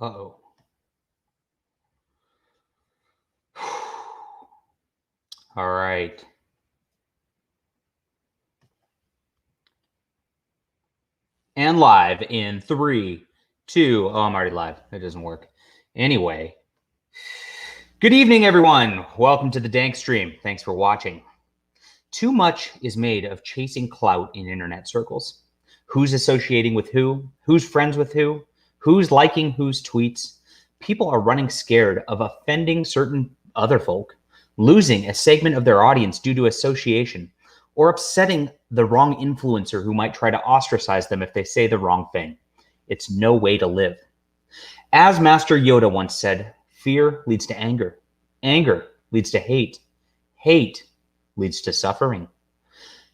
Uh-oh. All right. And live in 3, 2. Oh, I'm already live. That doesn't work. Anyway. Good evening, everyone. Welcome to the Dankstream. Thanks for watching. Too much is made of chasing clout in internet circles. Who's associating with who? Who's friends with who? Who's liking whose tweets? People are running scared of offending certain other folk, losing a segment of their audience due to association, or upsetting the wrong influencer who might try to ostracize them if they say the wrong thing. It's no way to live. As Master Yoda once said, fear leads to anger. Anger leads to hate. Hate leads to suffering.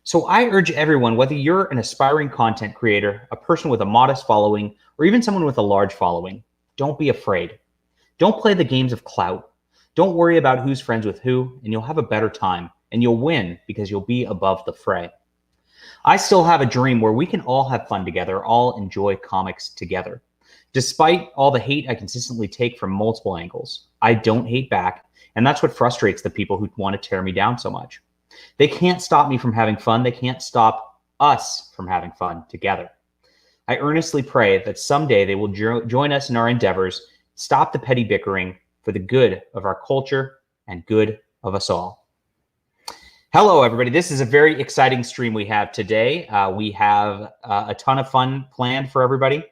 So I urge everyone, whether you're an aspiring content creator, a person with a modest following, or even someone with a large following, don't be afraid. Don't play the games of clout. Don't worry about who's friends with who, and you'll have a better time, and you'll win because you'll be above the fray. I still have a dream where we can all have fun together, all enjoy comics together. Despite all the hate I consistently take from multiple angles, I don't hate back, and that's what frustrates the people who want to tear me down so much. They can't stop me from having fun. They can't stop us from having fun together. I earnestly pray that someday they will join us in our endeavors, stop the petty bickering for the good of our culture and good of us all. Hello, everybody. This is a very exciting stream we have today. We have a ton of fun planned for everybody.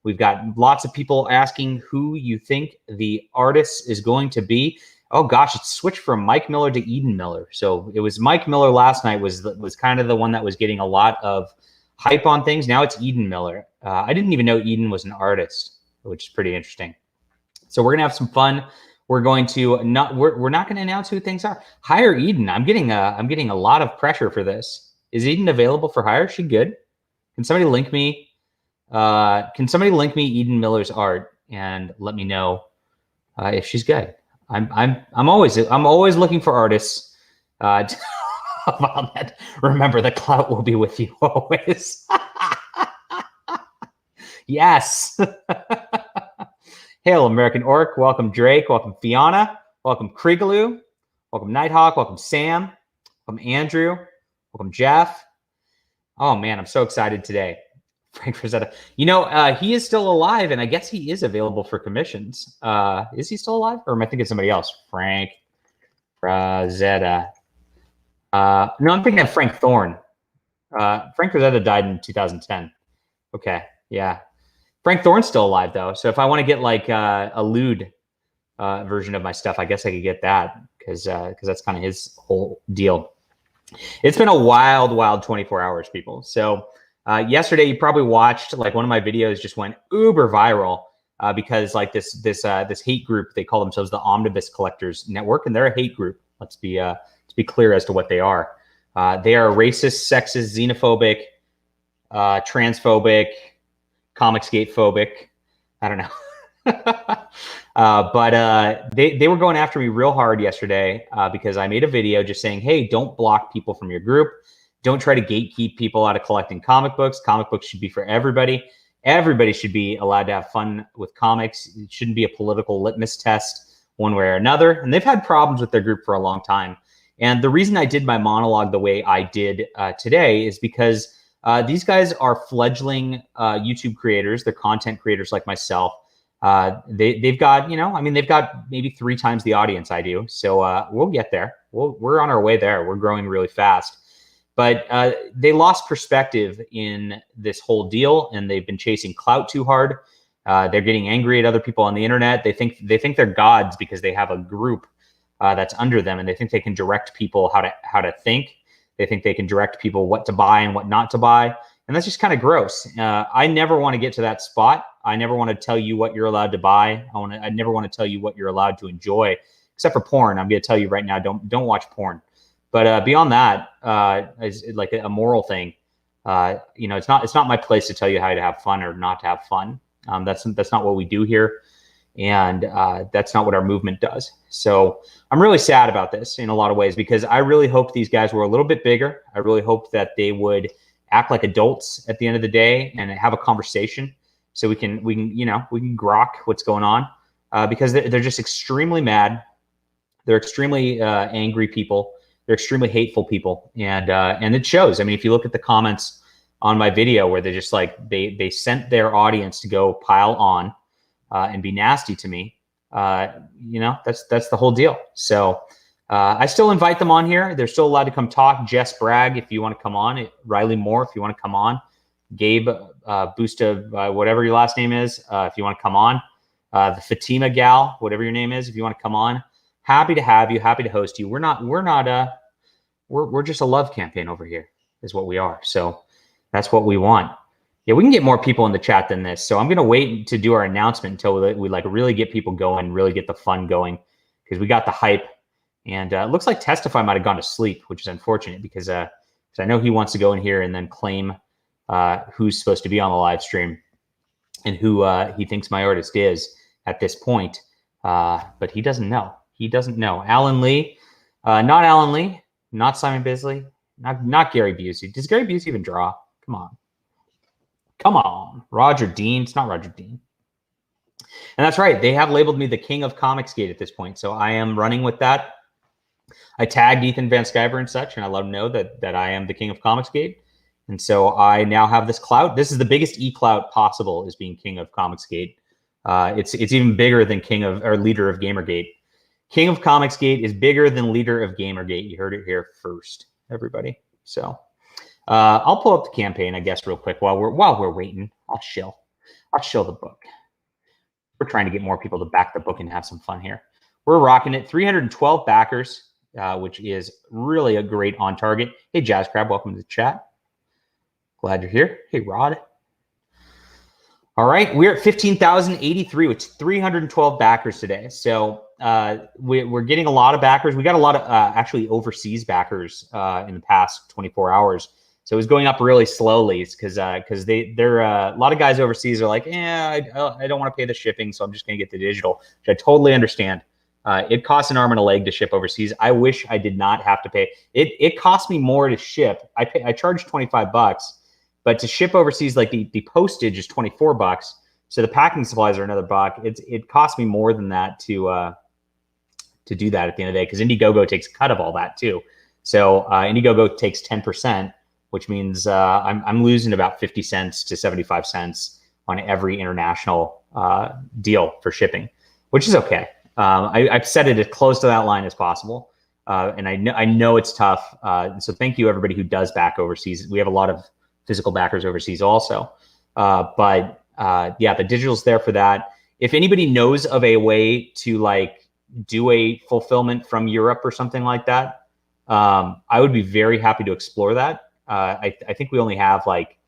We've got lots of people asking who you think the artist is going to be. Oh gosh, it's switched from Mike Miller to Eden Miller. So it was Mike Miller last night was kind of the one that was getting a lot of hype on things. Now it's Eden Miller. I didn't even know Eden was an artist, which is pretty interesting. So we're gonna have some fun. We're going to we're not going to announce who things are. Hire Eden. I'm getting a lot of pressure for this. Is Eden available for hire? Is she good? Can somebody link me? Can somebody link me Eden Miller's art and let me know if she's good? I'm always looking for artists. About that. Remember, the clout will be with you always. Yes. Hail, American Orc. Welcome, Drake. Welcome, Fiona. Welcome, Krigaloo. Welcome, Nighthawk. Welcome, Sam. Welcome, Andrew. Welcome, Jeff. Oh, man, I'm so excited today. Frank Frazetta. You know, he is still alive, and I guess he is available for commissions. Is he still alive? Or am I thinking somebody else? Frank Frazetta. No, I'm thinking of Frank Thorne. Frank Frazetta died in 2010. Okay, yeah. Frank Thorne's still alive, though. So if I want to get like a lewd version of my stuff, I guess I could get that because that's kind of his whole deal. It's been a wild, wild 24 hours, people. So yesterday you probably watched like one of my videos just went uber viral because like this hate group, they call themselves the Omnibus Collectors Network, and they're a hate group. Let's be clear as to what they are. They are racist, sexist, xenophobic, transphobic, Comicsgate phobic. I don't know. But they were going after me real hard yesterday because I made a video just saying, hey, don't block people from your group. Don't try to gatekeep people out of collecting comic books. Comic books should be for everybody. Everybody should be allowed to have fun with comics. It shouldn't be a political litmus test one way or another. And they've had problems with their group for a long time. And the reason I did my monologue the way I did today is because these guys are fledgling YouTube creators. They're content creators like myself. They've got, they've got maybe 3 times the audience I do. So we'll get there. We're on our way there. We're growing really fast. But they lost perspective in this whole deal, and they've been chasing clout too hard. They're getting angry at other people on the internet. They think they're gods because they have a group that's under them, and they think they can direct people how to think. They think they can direct people what to buy and what not to buy. And that's just kind of gross. I never want to get to that spot. I never want to tell you what you're allowed to buy. I never want to tell you what you're allowed to enjoy, except for porn. I'm going to tell you right now, don't watch porn. But beyond that, is like a moral thing. It's not my place to tell you how to have fun or not to have fun. That's not what we do here. And that's not what our movement does. So I'm really sad about this in a lot of ways because I really hoped these guys were a little bit bigger. I really hoped that they would act like adults at the end of the day and have a conversation. so we can grok what's going on, because they're just extremely mad. They're extremely angry people. They're extremely hateful people, and it shows. I mean, if you look at the comments on my video where they're just like they sent their audience to go pile on and be nasty to me, that's the whole deal. So I still invite them on here. They're still allowed to come talk. Jess Bragg, if you want to come on. Riley Moore, if you want to come on. Gabe Busta, whatever your last name is, if you want to come on. The Fatima gal, whatever your name is, if you want to come on. Happy to have you. Happy to host you. We're just a love campaign over here, is what we are. So that's what we want. Yeah, we can get more people in the chat than this. So I'm going to wait to do our announcement until we like really get people going, really get the fun going, because we got the hype. And it looks like Testify might have gone to sleep, which is unfortunate because I know he wants to go in here and then claim who's supposed to be on the live stream and who he thinks my artist is at this point. But he doesn't know. He doesn't know. Alan Lee, not Alan Lee, not Simon Bisley, not Gary Busey. Does Gary Busey even draw? Come on. Come on. Roger Dean. It's not Roger Dean. And that's right. They have labeled me the king of Comicsgate at this point. So I am running with that. I tagged Ethan Van Sciver and such, and I let him know that I am the king of Comicsgate. And so I now have this clout. This is the biggest e-clout possible, is being king of Comicsgate. It's even bigger than king of or leader of Gamergate. King of Comicsgate is bigger than leader of Gamergate. You heard it here first, everybody. So I'll pull up the campaign, I guess, real quick while we're waiting. I'll shill the book. We're trying to get more people to back the book and have some fun here. We're rocking it. 312 backers, which is really a great on target. Hey, Jazz Crab, welcome to the chat. Glad you're here. Hey, Rod. All right, we're at 15,083 with 312 backers today. So we're getting a lot of backers. We got a lot of actually overseas backers in the past 24 hours. So it was going up really slowly because they're a lot of guys overseas are like, I don't want to pay the shipping, so I'm just going to get the digital, which I totally understand. It costs an arm and a leg to ship overseas. I wish I did not have to pay. It cost me more to ship. I charge $25, but to ship overseas, like the postage is $24. So the packing supplies are another buck. It cost me more than that to do that at the end of the day, because Indiegogo takes a cut of all that too. So Indiegogo takes 10%, which means I'm losing about 50 cents to 75 cents on every international deal for shipping, which is okay. I've set it as close to that line as possible, and I know it's tough. So thank you everybody who does back overseas. We have a lot of physical backers overseas also, but yeah, the digital's there for that. If anybody knows of a way to like do a fulfillment from Europe or something like that, I would be very happy to explore that. I think we only have like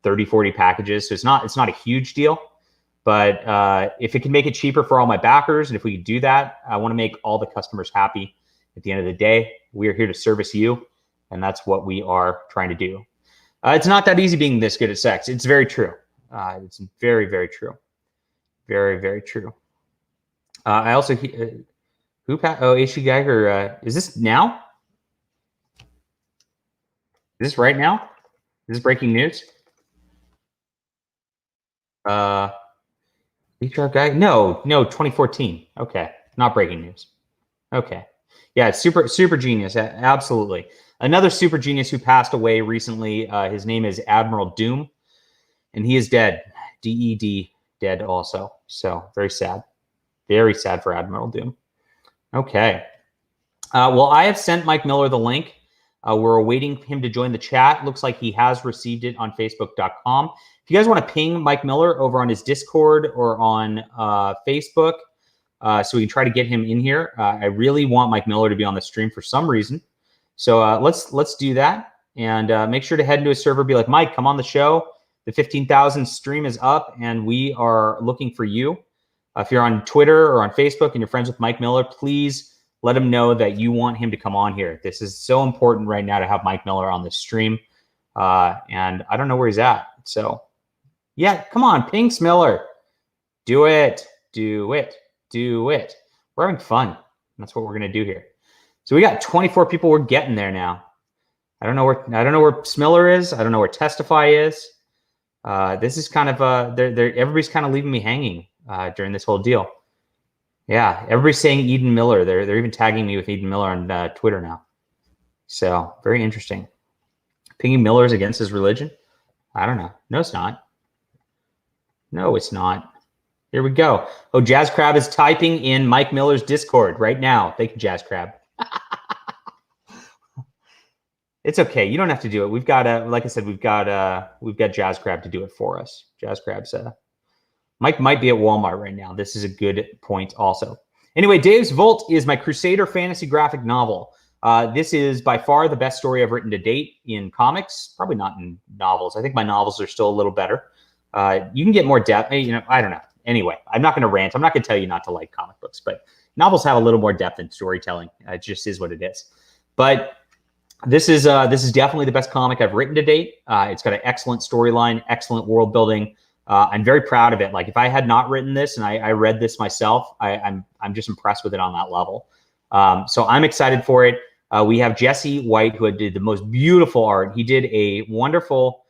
30, 40 packages, so it's not a huge deal. But if it can make it cheaper for all my backers, and if we could do that, I want to make all the customers happy. At the end of the day, we are here to service you, and that's what we are trying to do. It's not that easy being this good at sex. It's very true. It's very, very true. Very, very true. I also AC Geiger. Is this now? Is this right now? Is this breaking news? HR guy? No, 2014. Okay, not breaking news. Okay, yeah, it's super genius. Absolutely. Another super genius who passed away recently. His name is Admiral Doom, and he is dead. DED, dead also. So very sad for Admiral Doom. Okay. Well, I have sent Mike Miller the link. We're awaiting him to join the chat. Looks like he has received it on facebook.com. If you guys want to ping Mike Miller over on his Discord or on Facebook, so we can try to get him in here. I really want Mike Miller to be on the stream for some reason. So let's do that, and make sure to head into his server. Be like, Mike, come on the show. The 15,000 stream is up, and we are looking for you. If you're on Twitter or on Facebook and you're friends with Mike Miller, please let him know that you want him to come on here. This is so important right now to have Mike Miller on the stream, and I don't know where he's at. So, yeah, come on, ping Smiller. Do it. We're having fun. That's what we're gonna do here. So we got 24 people. We're getting there now. I don't know where Smiller is. I don't know where Testify is. This is kind of everybody's kind of leaving me hanging during this whole deal. Yeah, everybody's saying Eden Miller. They're even tagging me with Eden Miller on Twitter now. So very interesting. Pinging Miller is against his religion? I don't know. No, it's not. No, it's not. Here we go. Oh, Jazz Crab is typing in Mike Miller's Discord right now. Thank you, Jazz Crab. It's okay. You don't have to do it. We've got like I said, we've got Jazz Crab to do it for us. Jazz Crab's Mike might be at Walmart right now. This is a good point also. Anyway, Dave's Vault is my Crusader fantasy graphic novel. This is by far the best story I've written to date in comics. Probably not in novels. I think my novels are still a little better. You can get more depth. You know, I don't know. Anyway, I'm not going to rant. I'm not going to tell you not to like comic books, but novels have a little more depth in storytelling. It just is what it is. But this is definitely the best comic I've written to date. It's got an excellent storyline, excellent world building. I'm very proud of it. Like if I had not written this and I read this myself, I'm just impressed with it on that level. So I'm excited for it. We have Jesse White, who did the most beautiful art. He did a wonderful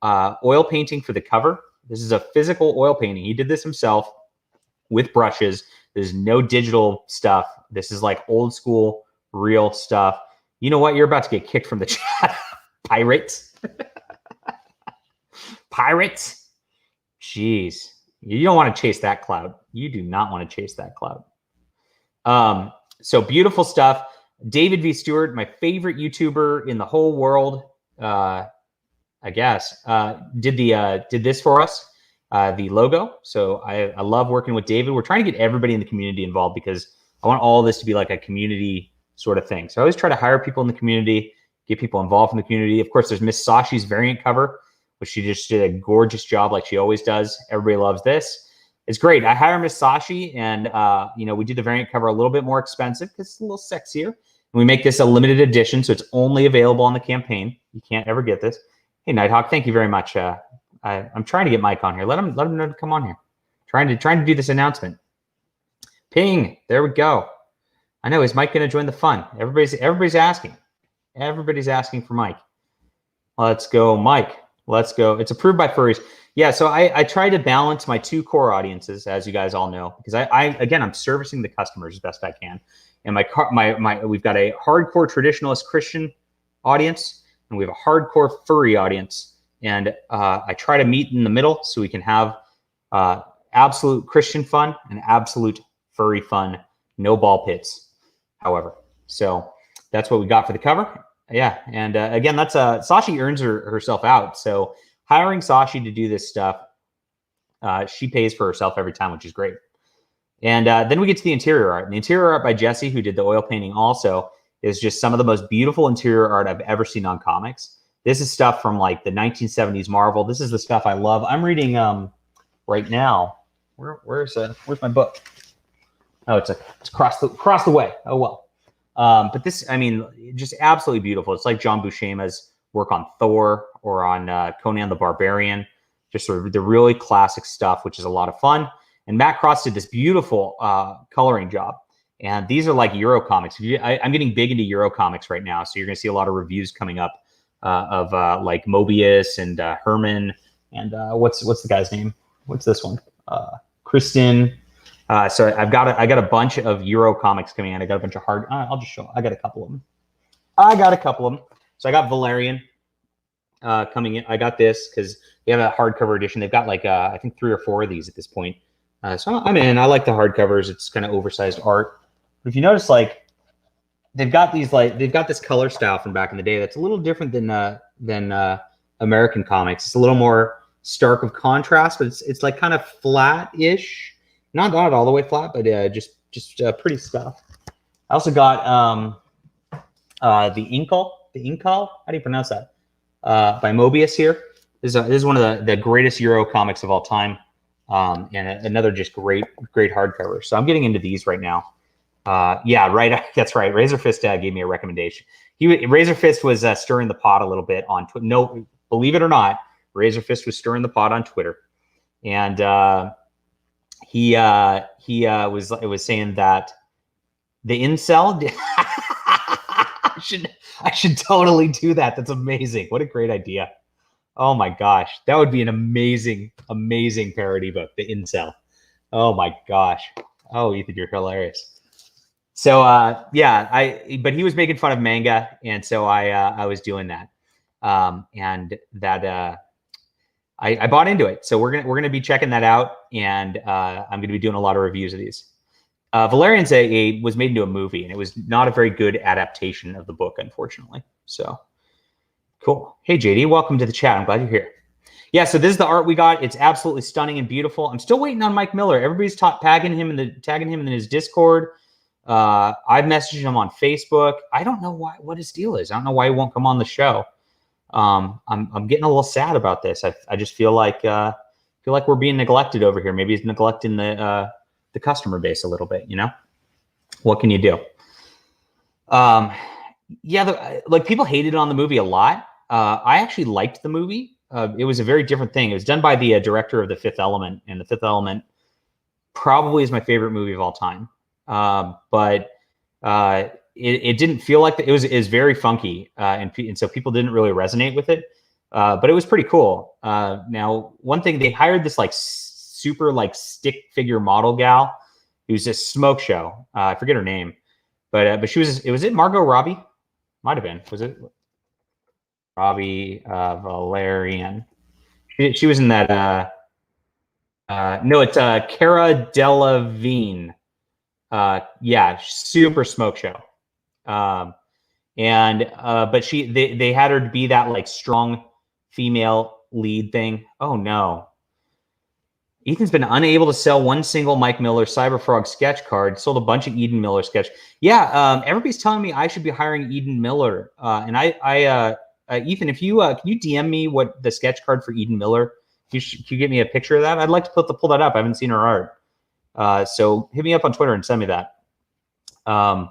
oil painting for the cover. This is a physical oil painting. He did this himself with brushes. There's no digital stuff. This is like old school, real stuff. You know what? You're about to get kicked from the chat. Pirates. Pirates. Jeez. You don't want to chase that cloud. You do not want to chase that cloud. So beautiful stuff. David V. Stewart, my favorite YouTuber in the whole world, I guess, did this for us, the logo. So I love working with David. We're trying to get everybody in the community involved because I want all this to be like a community sort of thing. So I always try to hire people in the community, get people involved in the community. Of course, there's Miss Sashi's variant cover, which she just did a gorgeous job like she always does. Everybody loves this. It's great. I hire Miss Sashi, and we did the variant cover a little bit more expensive because it's a little sexier. And we make this a limited edition, so it's only available on the campaign. You can't ever get this. Hey, Nighthawk, thank you very much. I'm trying to get Mike on here. Let him know to come on here. Trying to do this announcement. Ping. There we go. I know. Is Mike going to join the fun? Everybody's asking. Everybody's asking for Mike. Let's go, Mike. Let's go. It's approved by furries. Yeah. So I try to balance my two core audiences, as you guys all know, because I'm servicing the customers as best I can. And we've got a hardcore traditionalist Christian audience, and we have a hardcore furry audience. And I try to meet in the middle so we can have absolute Christian fun and absolute furry fun. No ball pits, however. So that's what we got for the cover. Yeah. And again, that's Sashi earns herself out. So hiring Sashi to do this stuff, she pays for herself every time, which is great. And then we get to the interior art. And the interior art by Jesse, who did the oil painting also, is just some of the most beautiful interior art I've ever seen on comics. This is stuff from like the 1970s Marvel. This is the stuff I love. I'm reading right now. Where's my book? Oh, it's across the way. Oh well. But this, I mean, just absolutely beautiful. It's like John Buscema's work on Thor or on Conan the Barbarian. Just sort of the really classic stuff, which is a lot of fun. And Matt Cross did this beautiful coloring job. And these are like Euro comics. I'm getting big into Euro comics right now, so you're going to see a lot of reviews coming up of like Mobius and Herman and what's the guy's name? What's this one? Kristen. So I got a bunch of Euro comics coming in. I got a bunch of hard. I'll just show. I got a couple of them. So I got Valerian coming in. I got this because they have a hardcover edition. They've got like I think 3 or 4 of these at this point. So I'm in. I like the hardcovers. It's kind of oversized art. But if you notice, like they've got this color style from back in the day that's a little different than American comics. It's a little more stark of contrast, but it's like kind of flat-ish. Not all the way flat, but just pretty stuff. I also got the Inkle. How do you pronounce that? By Mobius here. This is one of the greatest Euro comics of all time. And another just great hardcover. So I'm getting into these right now. Yeah, right. That's right. Razor Fist gave me a recommendation. Razor Fist was stirring the pot a little bit on Twitter. No, believe it or not, Razor Fist was stirring the pot on Twitter, and he was saying that the incel. I should totally do that. That's amazing. What a great idea. Oh my gosh, that would be an amazing, amazing parody book, The Incel. Oh my gosh. Oh, Ethan, you're hilarious. So but he was making fun of manga, and so I was doing that, and that I bought into it. So we're gonna be checking that out, and I'm gonna be doing a lot of reviews of these. Valerian's was made into a movie, and it was not a very good adaptation of the book, unfortunately. So cool. Hey JD, welcome to the chat. I'm glad you're here. Yeah, so this is the art we got. It's absolutely stunning and beautiful. I'm still waiting on Mike Miller. Everybody's tagging him in his Discord. I've messaged him on Facebook. I don't know what his deal is. I don't know why he won't come on the show. I'm getting a little sad about this. I just feel like we're being neglected over here. Maybe he's neglecting the customer base a little bit. You know, what can you do? Yeah, like people hated on the movie a lot. I actually liked the movie. It was a very different thing. It was done by the director of The Fifth Element, and The Fifth Element probably is my favorite movie of all time. But it didn't feel like it was very funky, and so people didn't really resonate with it. But it was pretty cool. Now, one thing, they hired this like super like stick figure model gal who's a smoke show. I forget her name, but she was. Was it Margot Robbie? Might have been. Was it Robbie Valerian? She was in that. No, it's Cara Delevingne. Yeah, super smoke show. But they had her to be that like strong female lead thing. Oh no. Ethan's been unable to sell one single Mike Miller Cyberfrog sketch card. Sold a bunch of Eden Miller sketch. Yeah, everybody's telling me I should be hiring Eden Miller. And Ethan, if you can you DM me what the sketch card for Eden Miller? Can you get me a picture of that? I'd like to pull that up. I haven't seen her art. So hit me up on Twitter and send me that. Yeah,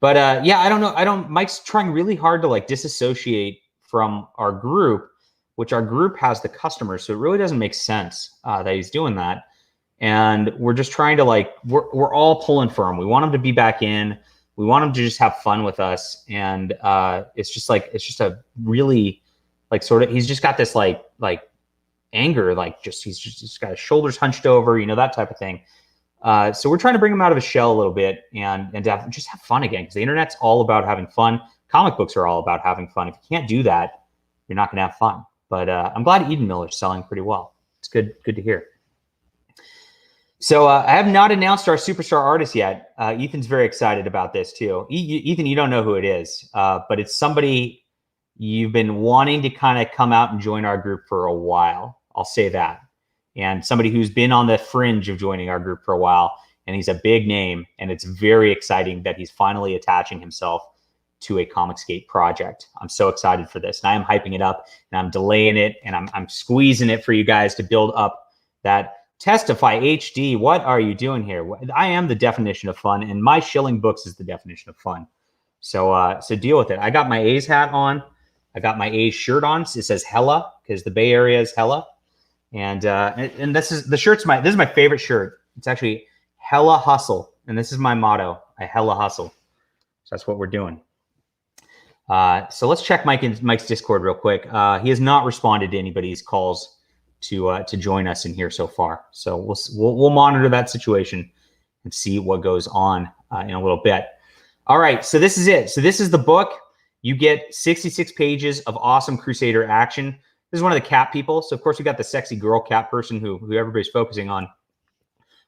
I don't know. Mike's trying really hard to like disassociate from our group, which our group has the customers. So it really doesn't make sense that he's doing that. And we're just trying to like, we're all pulling for him. We want him to be back in. We want him to just have fun with us. And it's just a really like sort of, he's just got this like anger, like he's just got his shoulders hunched over, you know, that type of thing. So we're trying to bring him out of his shell a little bit and just have fun again, because the internet's all about having fun. Comic books are all about having fun. If you can't do that, you're not going to have fun. But I'm glad Eden Miller's selling pretty well. It's good to hear. So I have not announced our superstar artist yet. Ethan's very excited about this too. Ethan, you don't know who it is, but it's somebody you've been wanting to kind of come out and join our group for a while. I'll say that. And somebody who's been on the fringe of joining our group for a while, and he's a big name, and it's very exciting that he's finally attaching himself to a Comicsgate project. I'm so excited for this, and I am hyping it up, and I'm delaying it, and I'm squeezing it for you guys to build up that Testify HD. What are you doing here? I am the definition of fun, and my shilling books is the definition of fun. So deal with it. I got my A's hat on. I got my A's shirt on. It says Hella, because the Bay Area is Hella. And this is my favorite shirt. It's actually Hella Hustle, and this is my motto. I hella hustle. So that's what we're doing. So let's check Mike's Discord real quick. He has not responded to anybody's calls to join us in here so far. So we'll monitor that situation and see what goes on in a little bit. All right, so this is it. So this is the book. You get 66 pages of awesome Crusader action. This is one of the cat people. So, of course, we got the sexy girl cat person who everybody's focusing on.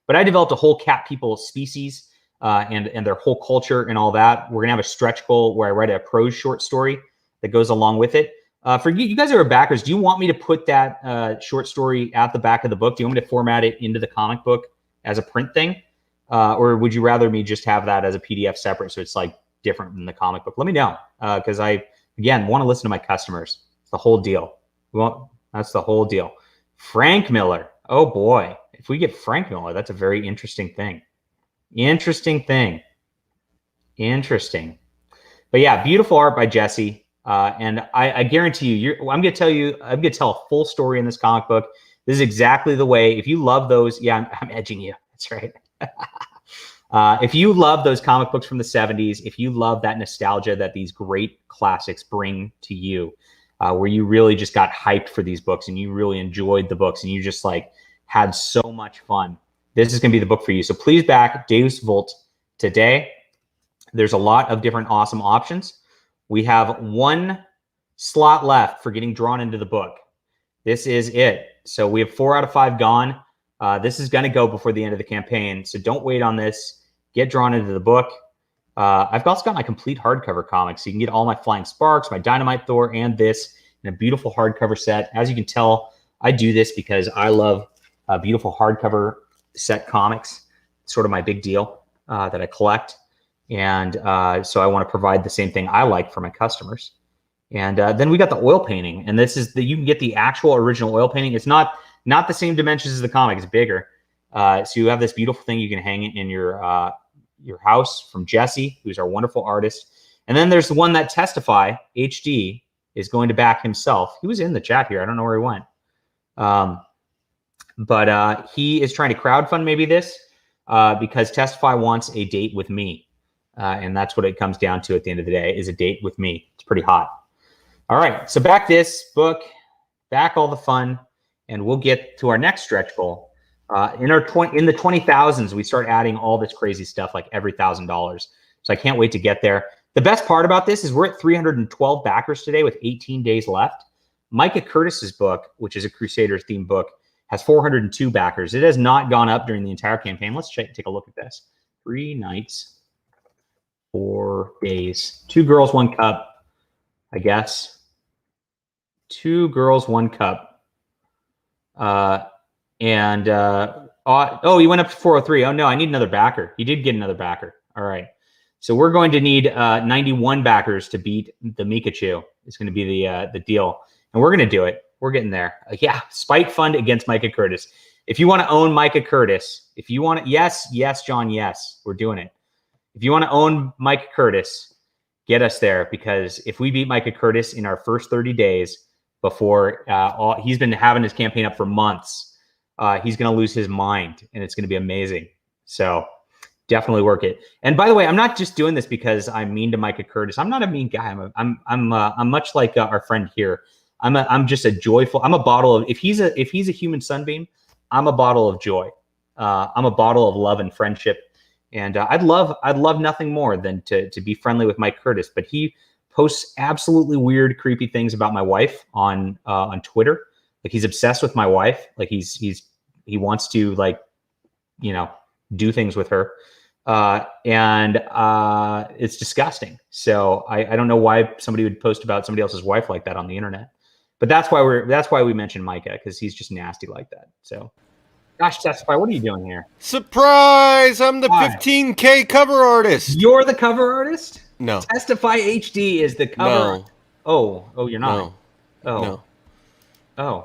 But I developed a whole cat people species and their whole culture and all that. We're going to have a stretch goal where I write a prose short story that goes along with it. For you guys who are backers, do you want me to put that short story at the back of the book? Do you want me to format it into the comic book as a print thing? Or would you rather me just have that as a PDF separate so it's like different than the comic book? Let me know, because I, again, want to listen to my customers. It's the whole deal. Well, that's the whole deal. Frank Miller. Oh boy. If we get Frank Miller, that's a very interesting thing. Interesting. But yeah, beautiful art by Jesse. And I guarantee you, I'm going to tell a full story in this comic book. This is exactly the way, if you love those, yeah, I'm edging you. That's right. If you love those comic books from the 70s, if you love that nostalgia that these great classics bring to you, where you really just got hyped for these books and you really enjoyed the books and you just like had so much fun, this is going to be the book for you. So please back Deus Vult today. There's a lot of different awesome options. We have one slot left for getting drawn into the book. This is it. So we have 4 out of 5 gone. This is going to go before the end of the campaign. So don't wait on this. Get drawn into the book. I've also got my complete hardcover comics. So you can get all my Flying Sparks, my Dynamite Thor, and this in a beautiful hardcover set. As you can tell, I do this because I love beautiful hardcover set comics. It's sort of my big deal that I collect. And so I want to provide the same thing I like for my customers. And then we got the oil painting. And this is you can get the actual original oil painting. It's not the same dimensions as the comic. It's bigger. So you have this beautiful thing you can hang it in your house from Jesse, who's our wonderful artist. And then there's the one that Testify HD is going to back himself. He was in the chat here. I don't know where he went. But he is trying to crowdfund maybe this because Testify wants a date with me. And that's what it comes down to at the end of the day, is a date with me. It's pretty hot. All right, so back this book, back all the fun, and we'll get to our next stretch goal. In the 20,000s, we start adding all this crazy stuff like every $1,000. So I can't wait to get there. The best part about this is we're at 312 backers today with 18 days left. Micah Curtis's book, which is a Crusaders themed book, has 402 backers. It has not gone up during the entire campaign. Let's take a look at this. 3 nights, 4 days, 2 girls, 1 cup, I guess. 2 girls, 1 cup. Oh, he went up to 403. Oh no, I need another backer. He did get another backer. All right. So we're going to need 91 backers to beat the Mikachu. It's going to be the deal. And we're going to do it. We're getting there. Yeah, Spike Fund against Micah Curtis. If you want to own Micah Curtis, if you want to, yes, John, yes, we're doing it. If you want to own Micah Curtis, get us there, because if we beat Micah Curtis in our first 30 days before he's been having his campaign up for months, he's going to lose his mind, and it's going to be amazing. So definitely work it. And by the way, I'm not just doing this because I'm mean to Micah Curtis. I'm not a mean guy. I'm much like our friend here. I'm just a joyful. I'm a bottle of. If he's a human sunbeam, I'm a bottle of joy. I'm a bottle of love and friendship. And I'd love nothing more than to be friendly with Mike Curtis. But he posts absolutely weird, creepy things about my wife on Twitter. Like, he's obsessed with my wife. Like, he wants to, like, do things with her. And it's disgusting. So I don't know why somebody would post about somebody else's wife like that on the internet. But that's why we mentioned Micah, because he's just nasty like that. So, gosh, Testify, what are you doing here? Surprise! I'm the 15K cover artist. You're the cover artist? No. Testify HD is the cover. No. Oh, you're not. No. Oh. No. Oh.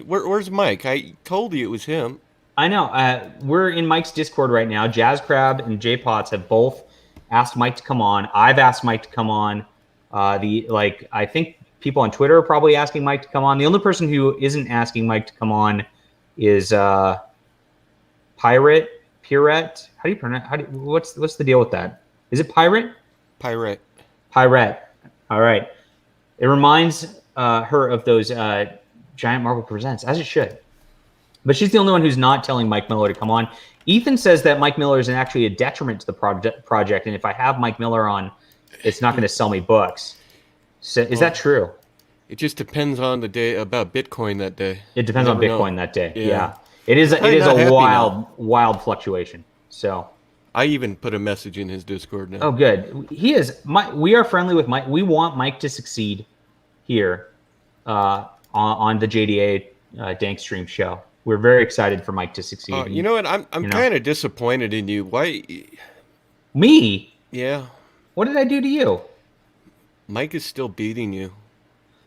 Where's Mike? I told you it was him. I know. We're in Mike's Discord right now. Jazz Crab and J Potts have both asked Mike to come on. I've asked Mike to come on. I think people on Twitter are probably asking Mike to come on. The only person who isn't asking Mike to come on is Pirate. How do you pronounce? What's the deal with that? Is it Pirate? Pirate. All right. It reminds her of those Giant Marvel Presents, as it should. But she's the only one who's not telling Mike Miller to come on. Ethan says that Mike Miller is actually a detriment to the project, and if I have Mike Miller on, it's not going to sell me books. So, is that true? It just depends on the day about Bitcoin that day. It depends on Bitcoin that day. Yeah. It is a wild fluctuation. So I even put a message in his Discord now. Oh, good. We are friendly with Mike. We want Mike to succeed here on the JDA Dankstream show. We're very excited for Mike to succeed. You know what? I'm kind of disappointed in you. Why? Me? Yeah. What did I do to you? Mike is still beating you.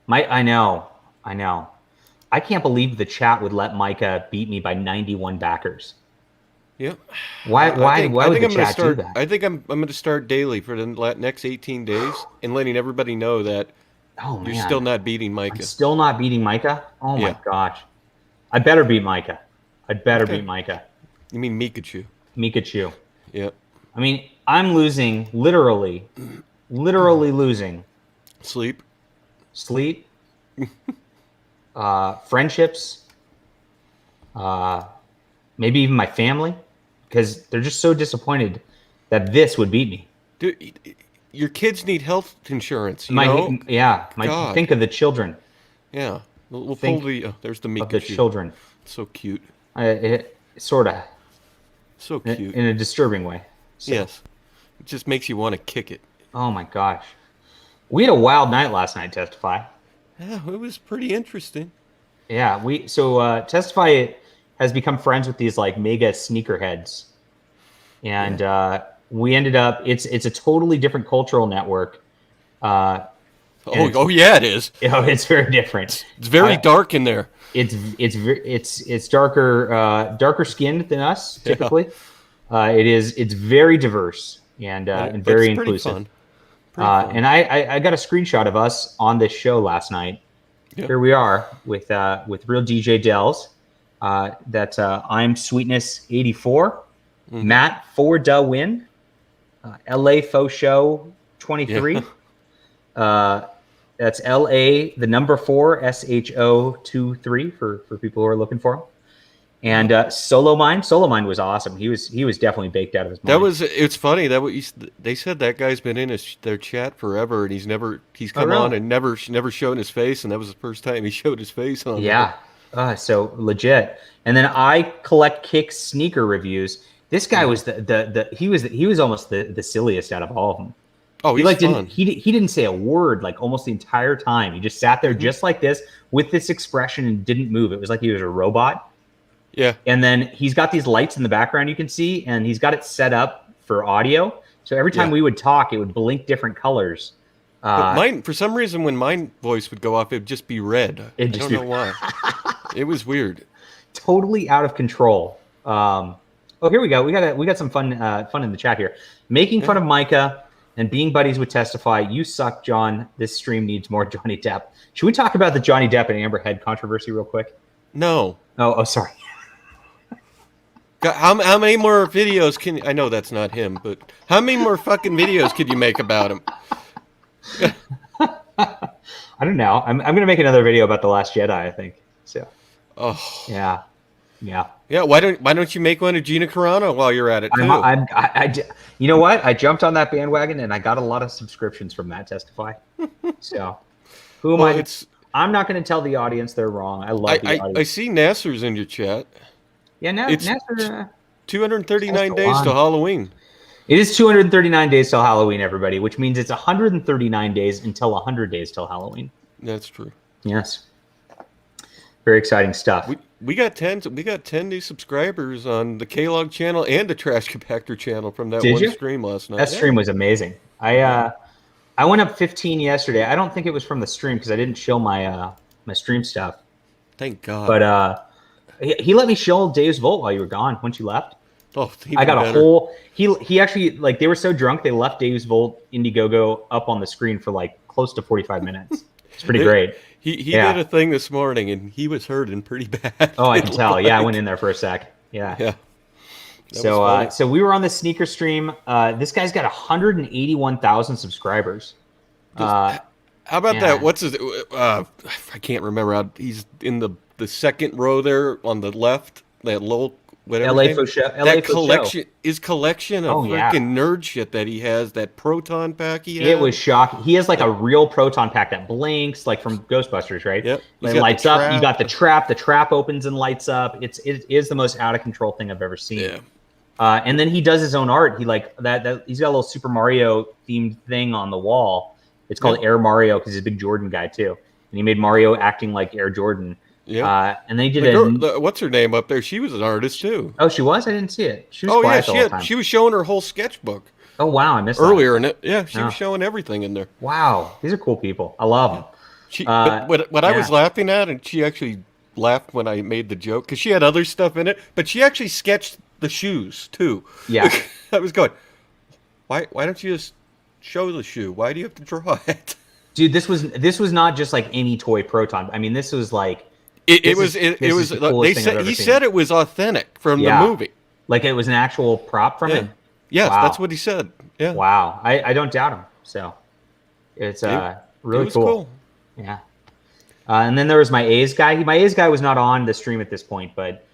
I know. I can't believe the chat would let Micah beat me by 91 backers. Yep. Why would the chat do that? I think I'm going to start daily for the next 18 days and letting everybody know that you're still not beating Micah. I'm still not beating Micah? Oh, my gosh. I better beat Micah. Beat Micah. You mean Mikachu? Mikachu. Yep. I mean, I'm losing, literally losing. Sleep. friendships, maybe even my family, because they're just so disappointed that this would beat me. Dude, your kids need health insurance, you know? God. Think of the children. Yeah. We'll pull the... there's the Micah of the shoe. children. So cute. Sort of. So cute. In a disturbing way. So. Yes. It just makes you want to kick it. Oh, my gosh. We had a wild night last night, Testify. Yeah, it was pretty interesting. Yeah, Testify has become friends with these like mega sneakerheads. And we ended up, it's a totally different cultural network. Yeah, it is. It's very different. It's very dark in there. It's darker skinned than us typically. Yeah. It's very diverse and very inclusive. Fun. And I got a screenshot of us on this show last night. Yeah. Here we are with real DJ Dells. That's I'm Sweetness 84, Matt 4DaWin, LA Faux Show 23. Yeah. That's LA the number 4 SHO23 for people who are looking for him. And Solo Mind was awesome. He was definitely baked out of his mind. It's funny that they said that guy's been in their chat forever, and he's come on and never shown his face, and that was the first time he showed his face on. Yeah, so legit. And then I collect Kick's sneaker reviews. This guy was he was almost the silliest out of all of them. Oh, he's fun. He didn't say a word like almost the entire time. He just sat there just like this with this expression and didn't move. It was like he was a robot. Yeah. And then he's got these lights in the background you can see, and he's got it set up for audio. So every time we would talk, it would blink different colors. But mine, for some reason, when my voice would go off, it would just be red. I don't know why. It was weird. Totally out of control. Here we go. We got some fun in the chat here. Making fun of Micah and being buddies with Testify. You suck, John. This stream needs more Johnny Depp. Should we talk about the Johnny Depp and Amber Heard controversy real quick? No. Oh, sorry. How many more videos can... I know that's not him, but how many more fucking videos could you make about him? I don't know. I'm going to make another video about The Last Jedi, I think. So. Oh. Yeah. Yeah, why don't you make one of Gina Carano while you're at it, too? You know what? I jumped on that bandwagon, and I got a lot of subscriptions from that Testify. So, who am I? I'm not going to tell the audience they're wrong. I love the audience. I see Nasser's in your chat. Yeah, Nasser. 239 days till Halloween. It is 239 days till Halloween, everybody, which means it's 139 days until 100 days till Halloween. That's true. Yes. Very exciting stuff. We got 10 new subscribers on the K-Log channel and the Trash Compactor channel from that stream last night. That stream was amazing. I went up 15 yesterday. I don't think it was from the stream because I didn't show my my stream stuff. Thank God. But he let me show Dave's Vault while you were gone. Once you left, I got a whole. He actually they were so drunk they left Dave's Vault Indiegogo up on the screen for like close to 45 minutes. It's pretty great. He did a thing this morning and he was hurting pretty bad. Oh, I can tell. Yeah, I went in there for a sec. Yeah. So we were on the sneaker stream. This guy's got 181,000 subscribers. How about that? What's his? I can't remember. He's in the second row there on the left. That little whatever. LA Faux Show. That collection of freaking nerd shit that he has. That proton pack he has. It was shocking. He has like a real proton pack that blinks, like from Ghostbusters, right? Yep. It lights up. You got the trap. The trap opens and lights up. It is the most out of control thing I've ever seen. Yeah. And then he does his own art. He that he's got a little Super Mario themed thing on the wall. It's called Air Mario because he's a big Jordan guy too. And he made Mario acting like Air Jordan. Yeah. And then he did what's her name up there? She was an artist too. Oh, she was? I didn't see it. She was quiet the whole time. She was showing her whole sketchbook. Oh wow, I missed earlier in it. Yeah, she was showing everything in there. Wow, these are cool people. I love them. What I was laughing at, and she actually laughed when I made the joke because she had other stuff in it, but she actually sketched the shoes too. Yeah. I was going, why don't you just show the shoe? Why do you have to draw it? Dude, this was not just like any toy proton. I mean, this was like he said it was authentic from the movie. Like it was an actual prop from it? Yes, that's what he said. Yeah. Wow. I don't doubt him. So it's really cool. Yeah. And then there was my A's guy. My A's guy was not on the stream at this point, but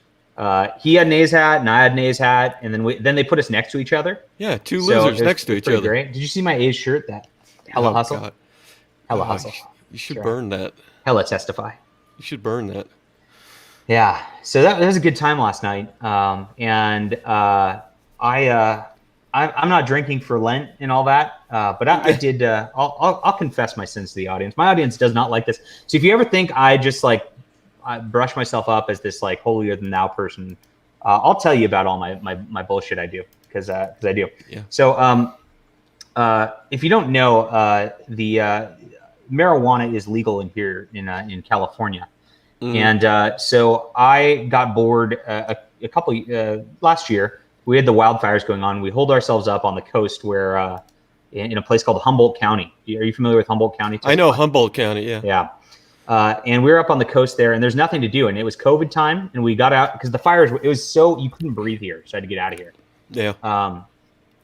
he had an A's hat and I had an A's hat, and then they put us next to each other. Yeah, two losers next to each other. Great. Did you see my A's shirt? That hella hustle. God. Hella hustle. You should burn that. Hella testify. You should burn that. Yeah. So that was a good time last night. And I'm not drinking for Lent and all that, but I did. I'll confess my sins to the audience. My audience does not like this. So if you ever think I just I brush myself up as this like holier than thou person, I'll tell you about all my bullshit I do because I do. Yeah. So if you don't know, the marijuana is legal in here in California. And so I got bored a couple last year. We had the wildfires going on. We holed ourselves up on the coast where in a place called Humboldt County. Are you familiar with Humboldt County? I know Humboldt County, yeah. Yeah. And we were up on the coast there, and there's nothing to do. And it was COVID time, and we got out because the fires, it was so, you couldn't breathe here. So I had to get out of here. Yeah.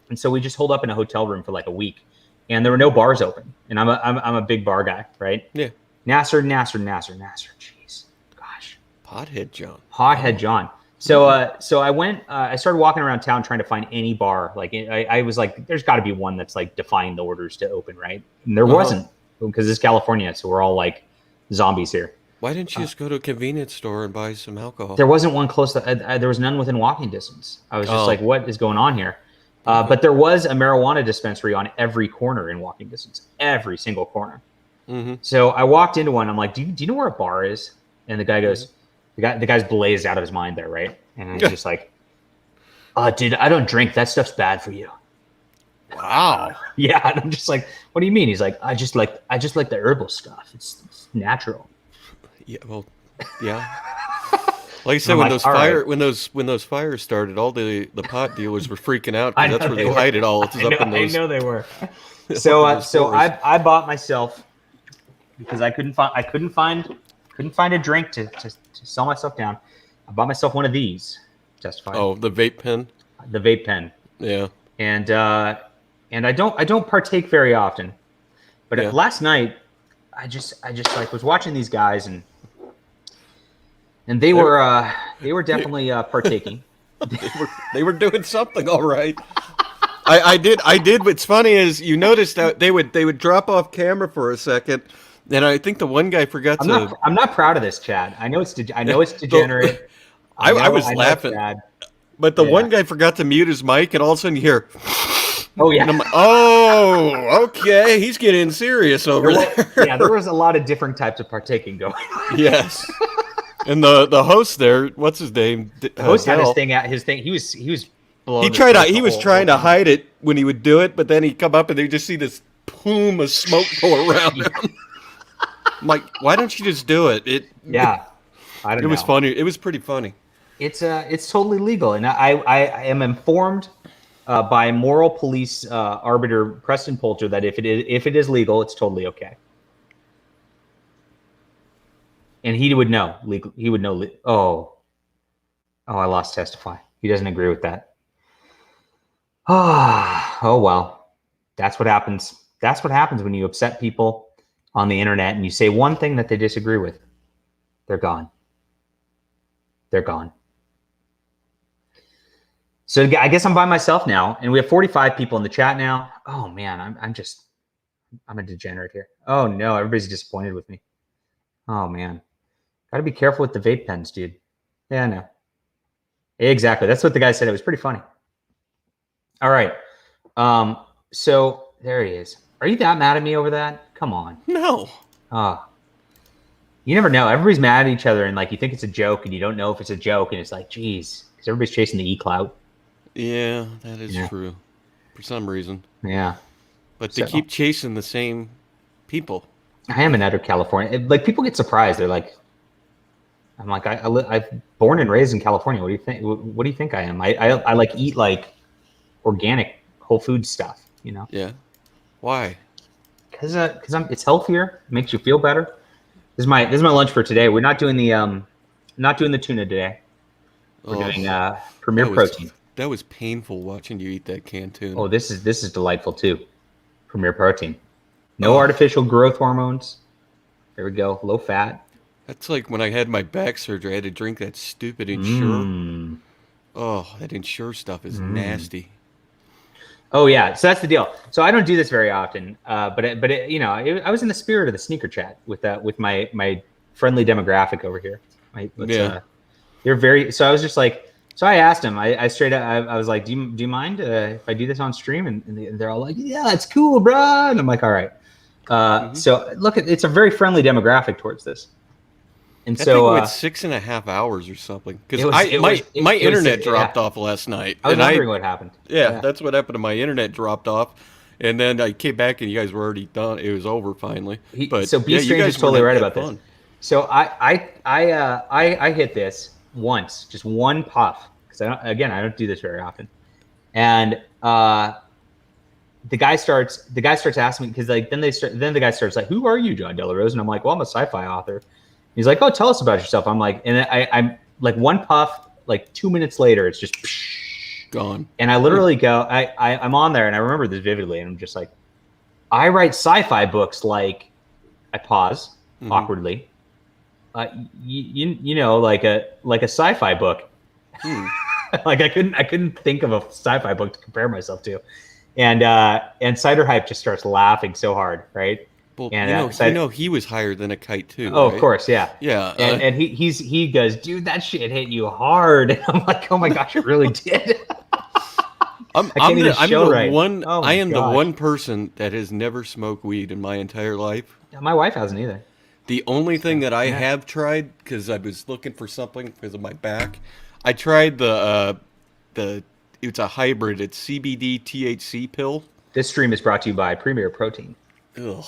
And so we just holed up in a hotel room for like a week, and there were no bars open. And I'm a big bar guy, right? Yeah. Nasser. Jeez. Gosh. Hothead John. So so I went. I started walking around town trying to find any bar. Like I was like, there's got to be one that's like defying the orders to open, right? And there wasn't, because it's California, so we're all like zombies here. Why didn't you just go to a convenience store and buy some alcohol? There wasn't one close. There was none within walking distance. I was just like, what is going on here? But there was a marijuana dispensary on every corner in walking distance, every single corner. Mm-hmm. So I walked into one. I'm like, do you know where a bar is? And the guy goes, the guy's blazed out of his mind there, right? And he's just like, dude, I don't drink. That stuff's bad for you. Wow. Yeah. And I'm just like, what do you mean? He's like, I just like the herbal stuff. It's natural. Yeah. Well, yeah. Like I said, when those fires started, all the pot dealers were freaking out because that's where they hide it all. I know they were. So I bought myself, because I couldn't find a drink to sell myself down. I bought myself one of these. Testify. Oh, the vape pen. The vape pen. Yeah. And I don't partake very often, but last night I just like was watching these guys and they were definitely partaking. They were doing something all right. I did. What's funny is you noticed that they would drop off camera for a second. And I think the one guy forgot to. I'm not proud of this, Chad. I know it's degenerate. I was laughing, but the one guy forgot to mute his mic, and all of a sudden you hear. Oh yeah. And I'm like, oh, okay, he's getting serious over there. Yeah, there was a lot of different types of partaking going on. Yes. And the host there, what's his name? The host had his thing. He was. He was trying to hide it when he would do it, but then he'd come up and they just see this plume of smoke go around him. I'm like, why don't you just do it? Yeah, I don't know. It was funny. It was pretty funny. It's totally legal, and I am informed by moral police arbiter Preston Poulter that if it is legal, it's totally okay. And he would know legal. He would know. Oh, I lost testify. He doesn't agree with that. Oh well, that's what happens. That's what happens when you upset people on the internet and you say one thing that they disagree with. They're gone. They're gone. So I guess I'm by myself now, and we have 45 people in the chat now. Oh man, I'm a degenerate here. Oh no, everybody's disappointed with me. Oh man, gotta be careful with the vape pens, dude. Yeah, I know. Exactly. That's what the guy said. It was pretty funny. All right. So there he is. Are you that mad at me over that? Come on. No. You never know. Everybody's mad at each other, and like you think it's a joke, and you don't know if it's a joke, and it's like, geez, because everybody's chasing the Clout. Yeah, that is true. For some reason. Yeah. But they keep chasing the same people. I am an out of California. Like people get surprised. They're like, I'm like, I'm born and raised in California. What do you think? What do you think I am? I like eat like organic Whole Food stuff. You know? Yeah. Why? Because it's healthier. It makes you feel better. This is my lunch for today. We're not doing the tuna today. We're doing Premier Protein. That was painful watching you eat that canned tuna. Oh, this is delightful too. Premier Protein. No artificial growth hormones. There we go. Low fat. That's like when I had my back surgery. I had to drink that stupid Ensure. Mmm. Oh, that Ensure stuff is Mmm. nasty. Oh yeah, so that's the deal. So I don't do this very often, I was in the spirit of the sneaker chat with my friendly demographic over here. Yeah. They're very. So I was just like, so I asked him. I straight up, I was like, do you mind if I do this on stream? And they're all like, yeah, it's cool, bro. And I'm like, all right. Hmm. So look, it's a very friendly demographic towards this. And That thing so went 6.5 hours or something. Because it my was internet dropped yeah. off last night, I was and wondering what happened. yeah, Yeah. that's what happened to my internet dropped off, and then I came back and you guys were already done. It was over finally. But So B yeah, you Strange is guys were totally right had about this. fun. So I hit this once, just one puff, because I don't do this very often, and the guy starts asking me because then the guy starts like, who are you, John Delarose? And I'm like, well, I'm a sci-fi author. He's like, oh, tell us about yourself. I'm like, and I'm like one puff, like 2 minutes later, it's just. Gone. And I literally go, I'm on there, and I remember this vividly, and I'm just like, I write sci-fi books. Like, I pause awkwardly. You know, like a sci-fi book. Like I couldn't think of a sci-fi book to compare myself to, and Cider Hype just starts laughing so hard, right? Well, And he was higher than a kite too, oh, of right? course, yeah. Yeah. And he goes, dude, that shit hit you hard. And I'm like, oh my gosh, it really did. I'm I can't even show the right. one. Oh I my am the gosh. one person that has never smoked weed in my entire life. My wife hasn't either. The only thing that I yeah. have tried, because I was looking for something because of my back, I tried the it's a hybrid. It's CBD THC pill. This stream is brought to you by Premier Protein. Ugh.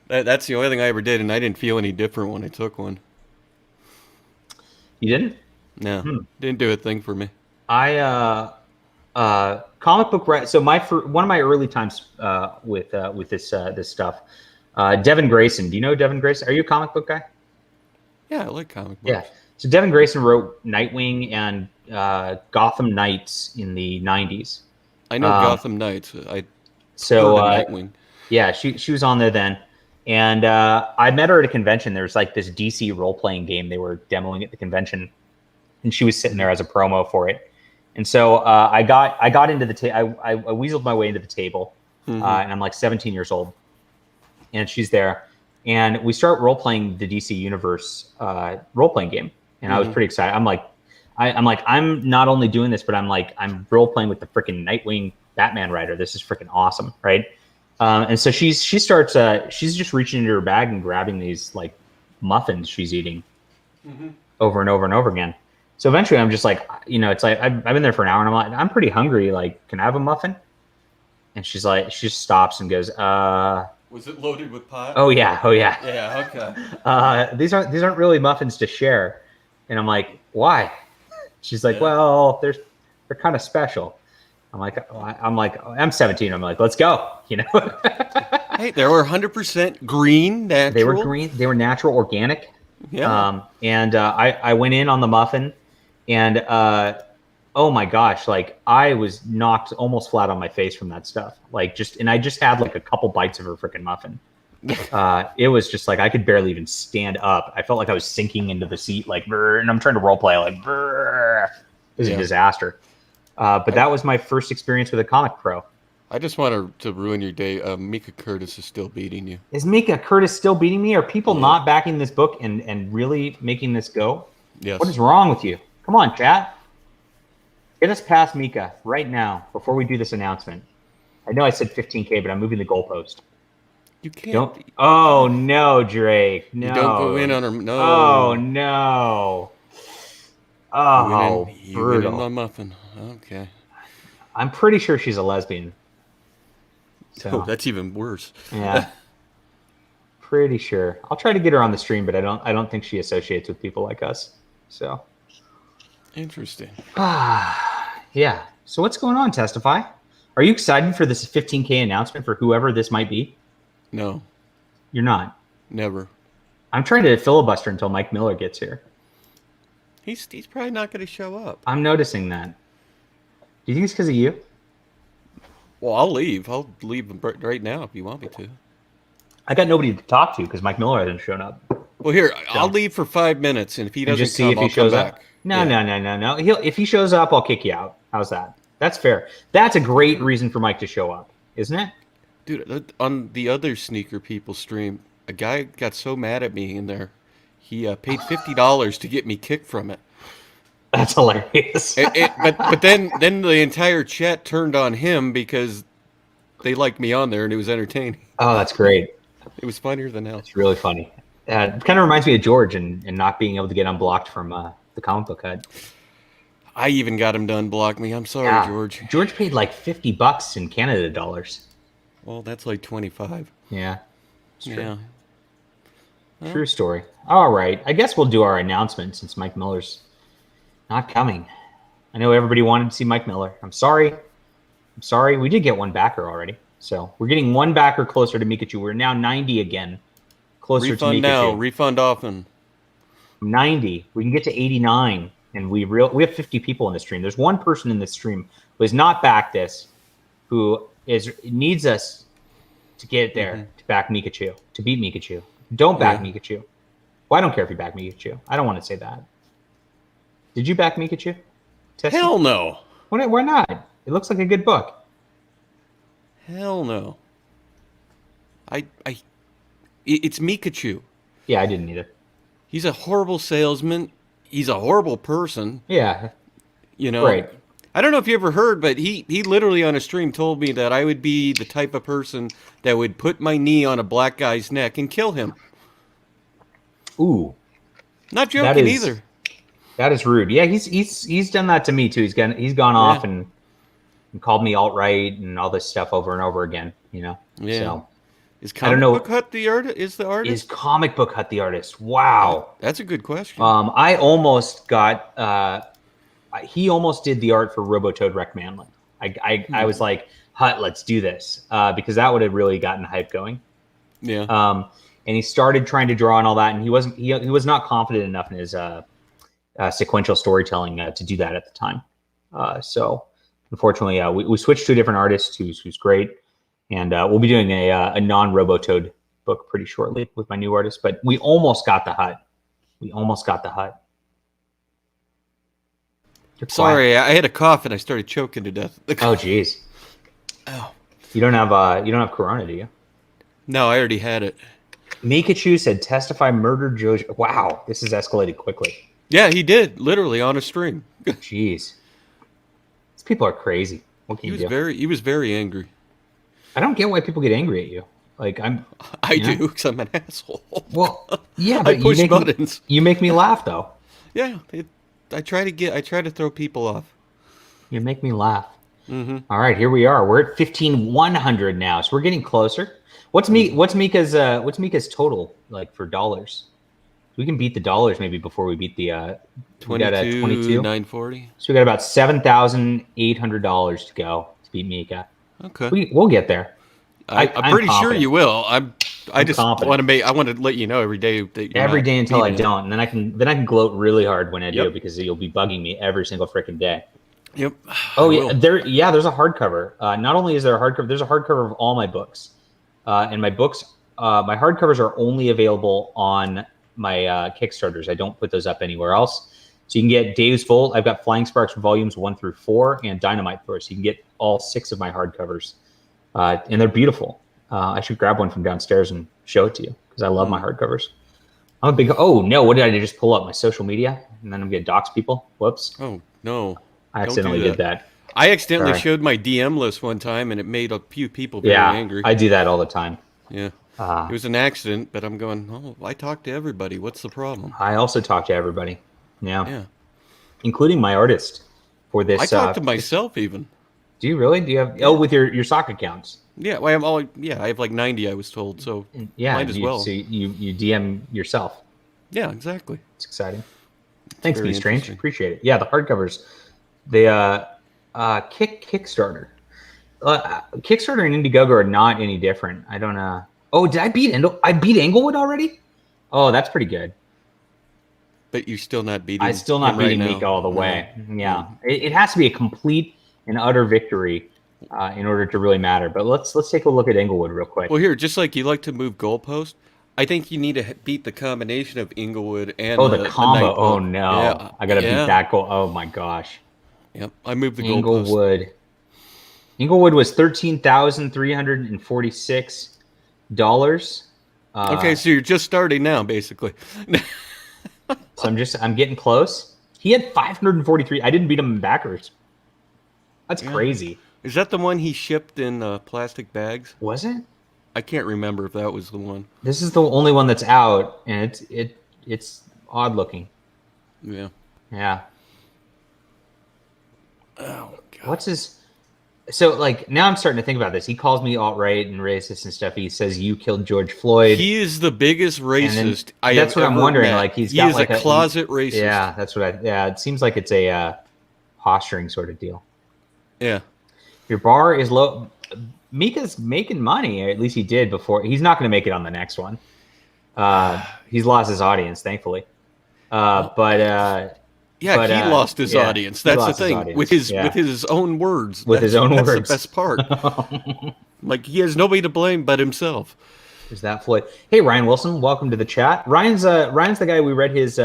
That's the only thing I ever did, and I didn't feel any different when I took one. You didn't? No, didn't do a thing for me. Comic book right. So one of my early times with this stuff, Devin Grayson. Do you know Devin Grayson? Are you a comic book guy? Yeah, I like comic books. Yeah. So Devin Grayson wrote Nightwing and Gotham Knights in the '90s. I know Gotham Knights. I heard So of Nightwing. yeah, she was on there then, and I met her at a convention. There was like this DC role playing game they were demoing at the convention, and she was sitting there as a promo for it. And so I got into the I weaseled my way into the table, and I'm like 17 years old, and she's there, and we start role playing the DC Universe role playing game, and I was pretty excited. I'm not only doing this, but I'm role playing with the freaking Nightwing Batman writer. This is freaking awesome, right? And so she starts she's just reaching into her bag and grabbing these like muffins she's eating over and over and over again. So eventually I'm just like, it's like I've been there for an hour and I'm like, I'm pretty hungry. Like, can I have a muffin? And she's like, she just stops and goes, Was it loaded with pot? oh yeah. Yeah, okay. These aren't really muffins to share. And I'm like, why? She's like, well, they're kind of special. I'm like, I'm 17. I'm like, let's go. Hey, they were 100% green, natural. They were green. They were natural, organic. Yeah. I went in on the muffin, and oh my gosh, like I was knocked almost flat on my face from that stuff. And I just had like a couple bites of her freaking muffin. It was just like I could barely even stand up. I felt like I was sinking into the seat, like, and I'm trying to role play, like, it was a disaster. But that was my first experience with a comic pro. I just want to ruin your day. Micah Curtis is still beating you. Is Micah Curtis still beating me? Are people not backing this book and really making this go? Yes. What is wrong with you? Come on, chat. Get us past Micah right now before we do this announcement. I know I said 15K, but I'm moving the goalpost. You can't. Don't. Oh no, Drake. No. You don't go in on her. No. Oh no. Oh, you went in on muffin. Okay. I'm pretty sure she's a lesbian. So, Oh, that's even worse. Yeah. Pretty sure. I'll try to get her on the stream, but I don't think she associates with people like us. So. Interesting. Yeah. So what's going on, Testify? Are you excited for this 15K announcement for whoever this might be? No. You're not? Never. I'm trying to filibuster until Mike Miller gets here. He's probably not going to show up. I'm noticing that. Do you think it's because of you? Well, I'll leave. I'll leave right now if you want me to. I got nobody to talk to because Mike Miller hasn't shown up. Well, here, I'll leave for 5 minutes, and if he doesn't just see come, if he I'll shows come up. back. No. If he shows up, I'll kick you out. How's that? That's fair. That's a great reason for Mike to show up, isn't it? Dude, on the other Sneaker People stream, a guy got so mad at me in there, he paid $50 to get me kicked from it. That's hilarious. But then the entire chat turned on him because they liked me on there, and it was entertaining. Oh, that's great. It was funnier than hell. It's really funny. It kind of reminds me of George and not being able to get unblocked from the comic book hut. I even got him to unblock me. I'm sorry, George. George paid like $50 in Canada dollars. Well, that's like 25. Yeah. True. Yeah. True story. All right. I guess we'll do our announcement since Mike Miller's not coming. I know everybody wanted to see Mike Miller. I'm sorry. We did get one backer already. So we're getting one backer closer to Mikachu. We're now 90 again. Closer to Mikachu. Refund now. Refund often. 90. We can get to 89. And we have 50 people in the stream. There's one person in the stream who has not backed this, who needs us to get there to back Mikachu, to beat Mikachu. Don't back Mikachu. Well, I don't care if you back Mikachu. I don't want to say that. Did you back Mikachu? Hell no. Why not? It looks like a good book. Hell no. It's Mikachu. Yeah, I didn't either. He's a horrible salesman. He's a horrible person. Yeah. You know. Right. I don't know if you ever heard, but he literally on a stream told me that I would be the type of person that would put my knee on a black guy's neck and kill him. Ooh. Not joking either. That is rude. Yeah, he's done that to me too. He's gone off and called me alt-right and all this stuff over and over again, you know. Yeah. So is Comic Book Hut the artist? Is Comic Book Hut the artist? Wow. That's a good question. I almost got he almost did the art for Robotoad Rec Manlin. I was like, Hut, let's do this. Because that would have really gotten hype going. Yeah. And he started trying to draw and all that, and he was not confident enough in his sequential storytelling to do that at the time. So unfortunately, we switched to a different artist who's great. And we'll be doing a non-Robotoad book pretty shortly with my new artist. But we almost got the Hut. Sorry, I had a cough and I started choking to death. Oh, jeez. Oh. You don't have Corona, do you? No, I already had it. Mikachu said, "Testify murdered Jojo." Wow, this has escalated quickly. Yeah, he did, literally on a stream. Jeez, these people are crazy. What can you do? He was very angry. I don't get why people get angry at you. Like I do because I'm an asshole. Well, yeah, but I push buttons. You make me laugh though. Yeah, I try to throw people off. You make me laugh. Mm-hmm. All right, here we are. We're at 15,100 now, so we're getting closer. What's Mika's total like for dollars? We can beat the dollars maybe before we beat the 22,940. So we got about $7,800 to go to beat Mika. Okay, we'll get there. I'm pretty sure you will. I just confident. want to let you know every day that every day until I don't, and then I can gloat really hard when I do because you'll be bugging me every single freaking day. Yep. Oh yeah, there's a hardcover. Not only is there a hardcover, there's a hardcover of all my books, and my hardcovers are only available on my Kickstarters. I don't put those up anywhere else. So you can get Dave's Volt. I've got Flying Sparks volumes 1 through 4 and Dynamite Thor. So you can get all 6 of my hardcovers, and they're beautiful. I should grab one from downstairs and show it to you because I love my hardcovers. I'm a big. Oh no! What did I just pull up? My social media, and then I'm gonna dox people. Whoops! Oh no! I accidentally did that. I accidentally showed my DM list one time, and it made a few people very angry. I do that all the time. Yeah. It was an accident, but I'm going, oh, I talk to everybody. What's the problem? I also talk to everybody. Yeah. Including my artist for this. I talk to myself even. Do you really? Do you have with your sock accounts? Yeah, well, I have like 90, I was told, so might as well. So you DM yourself. Yeah, exactly. It's exciting. Thanks, Be Strange. Appreciate it. Yeah, the hardcovers. They Kickstarter. Kickstarter and Indiegogo are not any different. I don't know. Oh, did I beat Englewood already? Oh, that's pretty good. But you're still not beating. Mika all the way. Yeah, it has to be a complete and utter victory in order to really matter. But let's take a look at Inglewood real quick. Well, here, just like you like to move goalposts, I think you need to beat the combination of Inglewood and The combo. Night Oh Boat. no, I gotta beat that goal. Oh my gosh. Yep, I moved the goalpost. Inglewood was $13,346. Okay, so you're just starting now, basically. So I'm getting close. He had 543. I didn't beat him in backers. That's crazy. Is that the one he shipped in plastic bags? Was it? I can't remember if that was the one. This is the only one that's out, and it's odd looking. Yeah. Yeah. Oh God. What's his? So like now I'm starting to think about this. He calls me alt-right and racist and stuff. He says you killed George Floyd. He is the biggest racist I That's have what I'm ever wondering. met. Like he is like a closet racist. Yeah, that's what it seems like it's a posturing sort of deal. Yeah. Your bar is low. Micah's making money, or at least he did before. He's not going to make it on the next one. He's lost his audience, thankfully. But he lost his audience. That's the thing with his own words. With his own words, that's the best part. Like he has nobody to blame but himself. Is that Floyd? Hey, Ryan Wilson, welcome to the chat. Ryan's the guy we read his.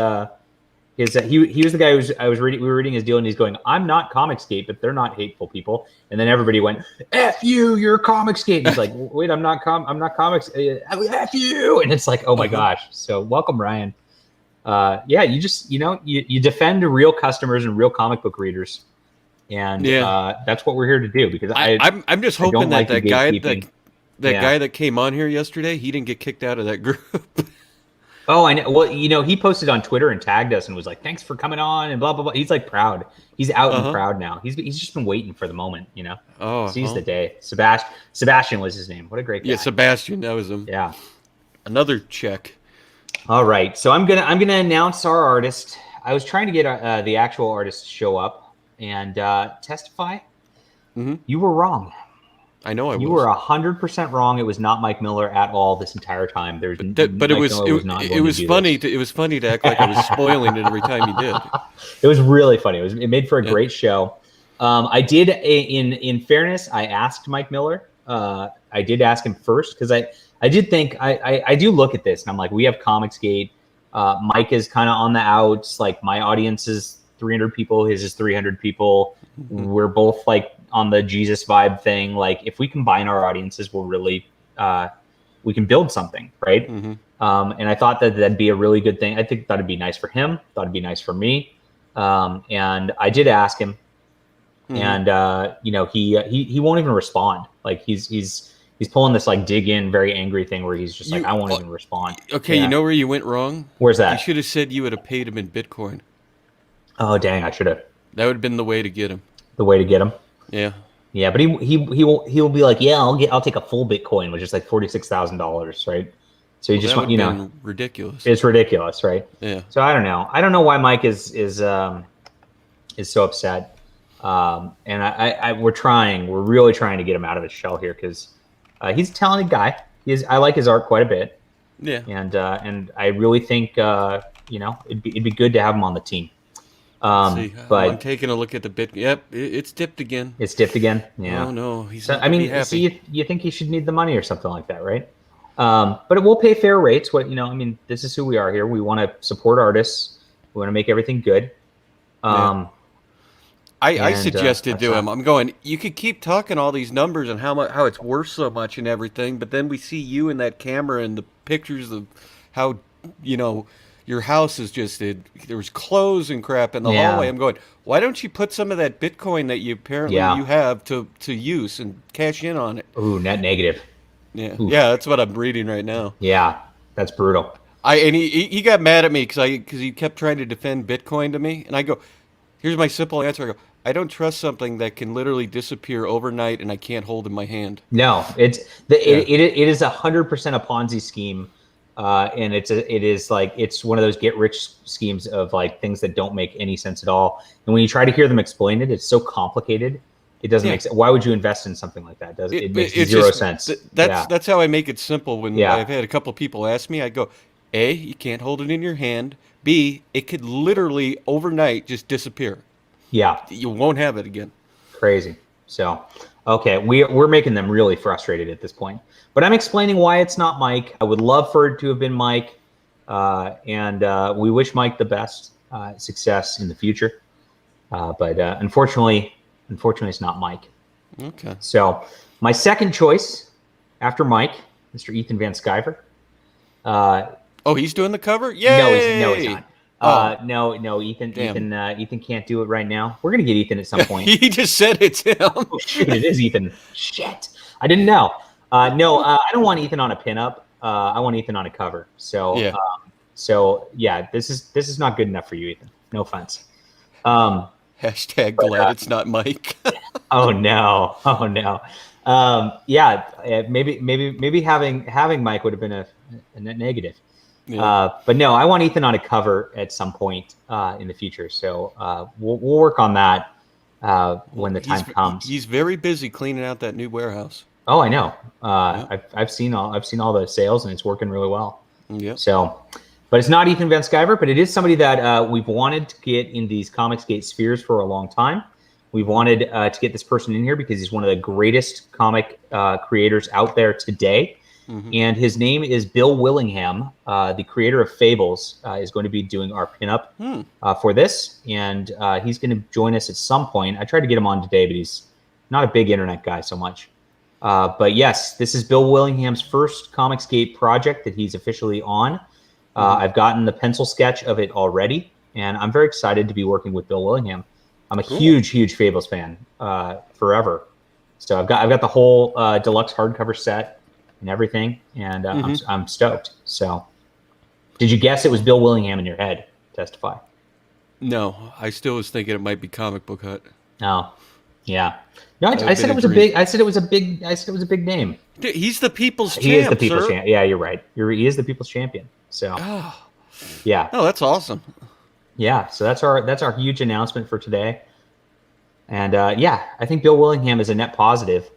He was the guy we were reading his deal, and he's going, I'm not Comicsgate, but they're not hateful people. And then everybody went, F you, you're Comicsgate. And he's like, wait, I'm not Comics, F you. And it's like, oh my gosh. So welcome, Ryan. You just, you defend real customers and real comic book readers. And that's what we're here to do, because I'm just hoping that guy that came on here yesterday, he didn't get kicked out of that group. Oh, I know. Well, he posted on Twitter and tagged us and was like, "Thanks for coming on," and blah blah blah. He's like proud. He's out and proud now. He's just been waiting for the moment, Seize the day. Sebastian was his name. What a great guy. Yeah, Sebastian, that was him. Yeah. Another check. All right, so I'm gonna announce our artist. I was trying to get the actual artist to show up and testify. Mm-hmm. You were wrong. I know I was. You were 100% wrong. It was not Mike Miller at all this entire time. But it was funny. It was funny to act like I was spoiling it every time you did. It was really funny. It made for a great show. I did, in fairness, I asked Mike Miller. I did ask him first because I did think I do look at this and I'm like, we have Comicsgate. Mike is kind of on the outs. Like my audience is 300 people. His is 300 people. Mm-hmm. We're both like on the Jesus vibe thing. Like if we combine our audiences, we'll really, we can build something. Right. Mm-hmm. And I thought that'd be a really good thing. I think that'd be nice for him. Thought it'd be nice for me. And I did ask him and, he won't even respond. Like he's pulling this like dig in, very angry thing where he's just like, I won't even respond. Okay. Yeah. You know where you went wrong? Where's that? You should have said you would have paid him in Bitcoin. Oh, dang. I should have. That would have been the way to get him. The way to get him. Yeah. Yeah, but he'll be like, yeah, I'll take a full Bitcoin, which is like $46,000, right? So you just want, ridiculous. It's ridiculous, right? Yeah. So I don't know. I don't know why Mike is so upset. And we're really trying to get him out of his shell here because he's a talented guy. I like his art quite a bit. Yeah. And I really think it'd be good to have him on the team. But I'm taking a look at the bit. Yep, it's dipped again. It's dipped again. Yeah. Oh no, he's. So, you think he should need the money or something like that, right? But it will pay fair rates. This is who we are here. We want to support artists. We want to make everything good. I suggested to him. I'm going. You could keep talking all these numbers and how it's worth so much and everything, but then we see you in that camera and the pictures of how your house is just there was clothes and crap in the hallway. I'm going, why don't you put some of that Bitcoin that you apparently you have to use and cash in on it? Ooh, net negative. Yeah. Ooh. Yeah, that's what I'm reading right now. Yeah, that's brutal. He got mad at me because he kept trying to defend Bitcoin to me, and I go, here's my simple answer. I go, I don't trust something that can literally disappear overnight and I can't hold in my hand. No, it is 100% a Ponzi scheme. And it's one of those get rich schemes of like things that don't make any sense at all. And when you try to hear them explain it, it's so complicated. It doesn't make sense. Why would you invest in something like that? It makes zero sense. That's how I make it simple. When I've had a couple of people ask me, I go, A, you can't hold it in your hand. B, it could literally overnight just disappear. Yeah. You won't have it again. Crazy. So, Okay, we're making them really frustrated at this point. But I'm explaining why it's not Mike. I would love for it to have been Mike, and we wish Mike the best success in the future. But unfortunately, it's not Mike. Okay. So my second choice after Mike, Mr. Ethan Van Sciver. Oh, he's doing the cover? Yay! No, he's not. No, Ethan. Ethan can't do it right now. We're gonna get Ethan at some point. He just said it's him. Oh, shit, it is Ethan. Shit, I didn't know. No, I don't want Ethan on a pinup. I want Ethan on a cover. So yeah. This is not good enough for you, Ethan. No offense. Hashtag glad it's not Mike. Oh no. Maybe having Mike would have been a net negative. Yeah. But no, I want Ethan on a cover at some point in the future. So we'll work on that when the time comes. He's very busy cleaning out that new warehouse. Oh, I know. I've seen all the sales, and it's working really well. Yeah. So, but it's not Ethan Van Sciver, but it is somebody that we've wanted to get in these Comicsgate spheres for a long time. We've wanted to get this person in here because he's one of the greatest comic creators out there today. Mm-hmm. And his name is Bill Willingham, the creator of Fables, is going to be doing our pinup for this. And he's going to join us at some point. I tried to get him on today, but he's not a big internet guy so much. But yes, this is Bill Willingham's first Comicsgate project that he's officially on. I've gotten the pencil sketch of it already, and I'm very excited to be working with Bill Willingham. I'm a huge Fables fan forever. So I've got the whole deluxe hardcover set and everything, and I'm stoked. So, did you guess it was Bill Willingham in your head? Testify. No, I still was thinking it might be Comic Book Hut. Oh, yeah. No, I said it was a big. I said it was a big name. Dude, he's the people's champ. He is the people's champ. Yeah, you're right. He is the people's champion. So, yeah. Oh, that's awesome. Yeah, so that's our huge announcement for today. And I think Bill Willingham is a net positive.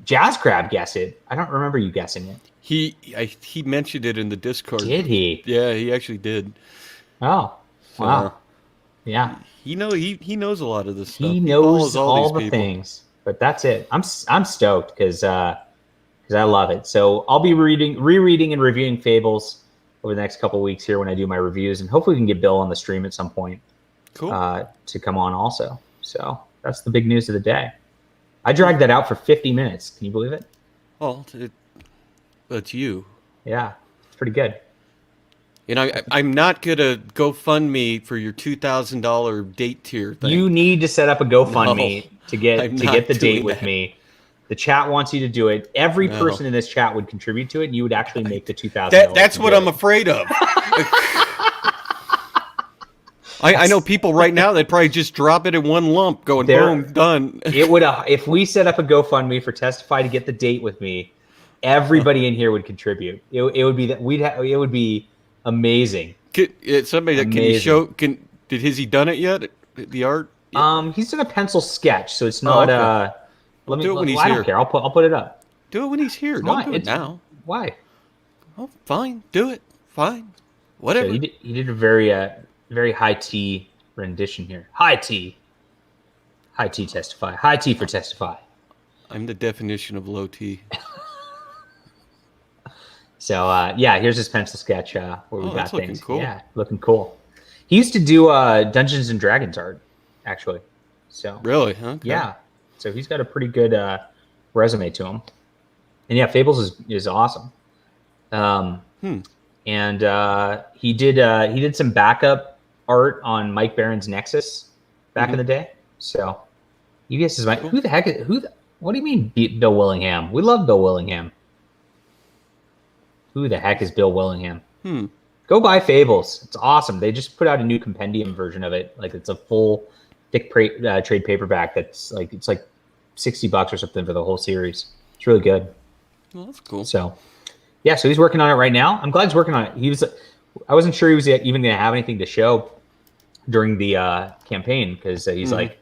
Jazz Crab guessed it. I don't remember you guessing it. He mentioned it in the Discord. Did he? Yeah, he actually did. Oh, wow. Yeah. He knows a lot of this stuff. He knows all the things. But that's it. I'm stoked because I love it. So I'll be rereading and reviewing Fables over the next couple of weeks here when I do my reviews, and hopefully we can get Bill on the stream at some point. Cool. To come on also. So that's the big news of the day. I dragged that out for 50 minutes. Can you believe it? Well, that's you. Yeah, it's pretty good. I'm not gonna GoFundMe for your $2,000 date tier thing. You need to set up a GoFundMe to get the date with me. The chat wants you to do it. Every person in this chat would contribute to it, and you would actually make the $2,000. That's what I'm afraid of. I know people right now that probably just drop it in one lump, going boom, done. It would if we set up a GoFundMe for Testify to get the date with me, everybody in here would contribute. It would be that it would be amazing. Somebody that has he done it yet? The art? Yeah. He's done a pencil sketch, so it's not. Okay. Do it when he's here. I don't care. I'll put it up. Do it when he's here. Don't do it now. Why? Oh, fine. Do it. Fine. Whatever. So he did a very high T rendition here. High T. Testify. High T for Testify. I'm the definition of low T. So here's his pencil sketch where we got things. Cool. Yeah, looking cool. He used to do Dungeons and Dragons art, actually. So really, okay. Yeah. So he's got a pretty good resume to him. And yeah, Fables is awesome. And he did some backup art on Mike Barron's Nexus back in the day. So you guess is who the heck is what do you mean Bill Willingham? We love Bill Willingham. Who the heck is Bill Willingham? Go buy Fables. It's awesome. They just put out a new compendium version of it. Like it's a full thick trade paperback that's like it's like $60 or something for the whole series. It's really good. Well, that's cool. So yeah, so he's working on it right now. I'm glad he's working on it. I wasn't sure he was even going to have anything to show during the campaign because he's like,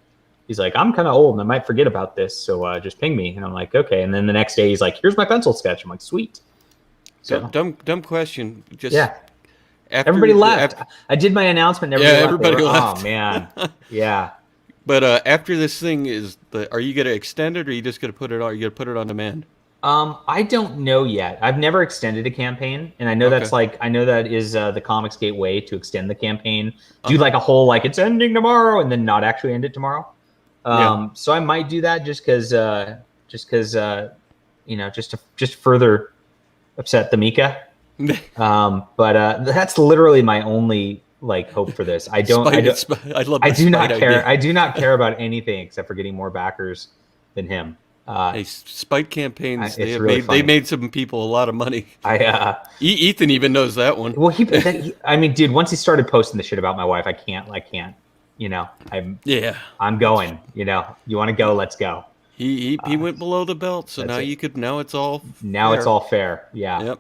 I'm kind of old and I might forget about this, so just ping me. And I'm like, okay. And then the next day he's like, here's my pencil sketch. I'm like, sweet. So dumb question. Just everybody left. I did my announcement. And everybody left. Everybody left. Oh man. Yeah. But after this thing are you going to extend it, or are you just going to put it on? Are you going to put it on demand? I don't know yet. I've never extended a campaign, and I know Okay. I know that is the Comicsgate way to extend the campaign. Do Uh-huh. like a whole like it's ending tomorrow, and then not actually end it tomorrow. Yeah. So I might do that just because just further upset the Mika. But that's literally my only like hope for this. I love I the do spite not care. idea. I do not care about anything except for getting more backers than him. Hey, spite campaigns, It's really they funny. made some people a lot of money. I Ethan even knows that one. well I mean, dude, once he started posting the shit about my wife, I can't. Yeah. I'm going. You want to go? Let's go. He went below the belt, so That's it. now it's all Now it's fair. all fair. Yeah. Yep.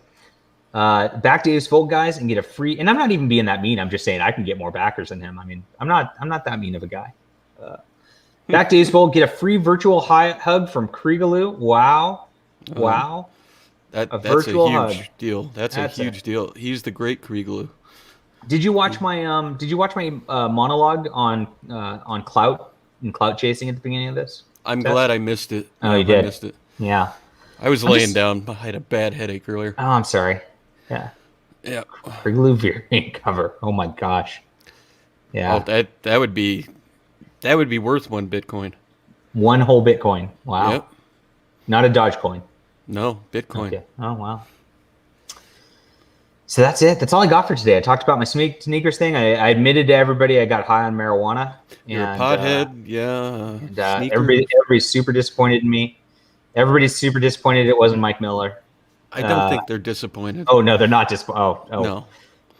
Back Dave's Full guys and get a free. And I'm not even being that mean. I'm just saying I can get more backers than him. I mean, I'm not that mean of a guy. Back Dave's Full get a free virtual hug from Kriegaloo. Wow. Wow. A That's a virtual huge hug. deal. That's a huge deal. He's the great Kriegelu. Did you watch my monologue on Clout and Clout chasing at the beginning of this? I'm glad I missed it. Oh, Yeah, you did. I missed it. Yeah. I was laying down. I had a bad headache earlier. Oh, I'm sorry. Yeah. Yeah. Kriegaloo variant cover. Oh my gosh. Yeah. Oh, that would be worth one Bitcoin. One whole Bitcoin. Wow. Yep. Not a Dogecoin. No, Bitcoin. Okay. Oh wow. So that's it. That's all I got for today. I talked about my sneakers thing. I admitted to everybody I got high on marijuana. You're a pothead. Yeah. And everybody's super disappointed in me. Everybody's super disappointed it wasn't Mike Miller. I don't think they're disappointed. Oh no, they're not disappointed. Oh no.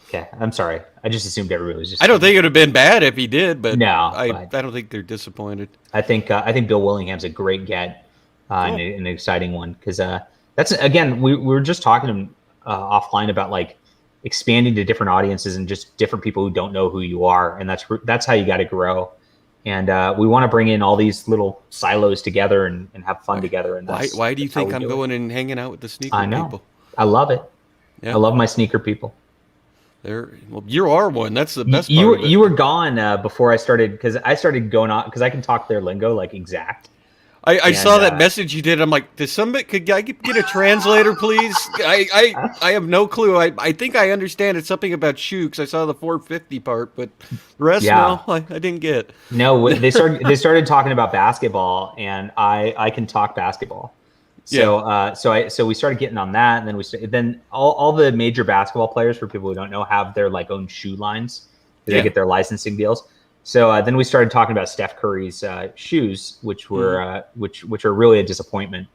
Okay, I'm sorry. I just assumed everybody was just. I don't think it would have been bad if he did, but no, I don't think they're disappointed. I think Bill Willingham's a great get, and an exciting one because that's again we were just talking offline about like expanding to different audiences and just different people who don't know who you are, and that's how you got to grow. And we want to bring in all these little silos together and have fun together. And why do you think I'm going and hanging out with the sneaker people? I love it. Yeah. I love my sneaker people. You are one. That's the best part of it. You were gone before I started because I started going on because I can talk their lingo like exact. I saw that message you did. I'm like, could I get a translator, please? I have no clue. I think I understand it's something about shoe because I saw the 450 part, but the rest, no, I didn't get. No, they started talking about basketball, and I can talk basketball. So so we started getting on that, and then all the major basketball players, for people who don't know, have their like own shoe lines. They get their licensing deals. So then we started talking about Steph Curry's shoes, which were which are really a disappointment.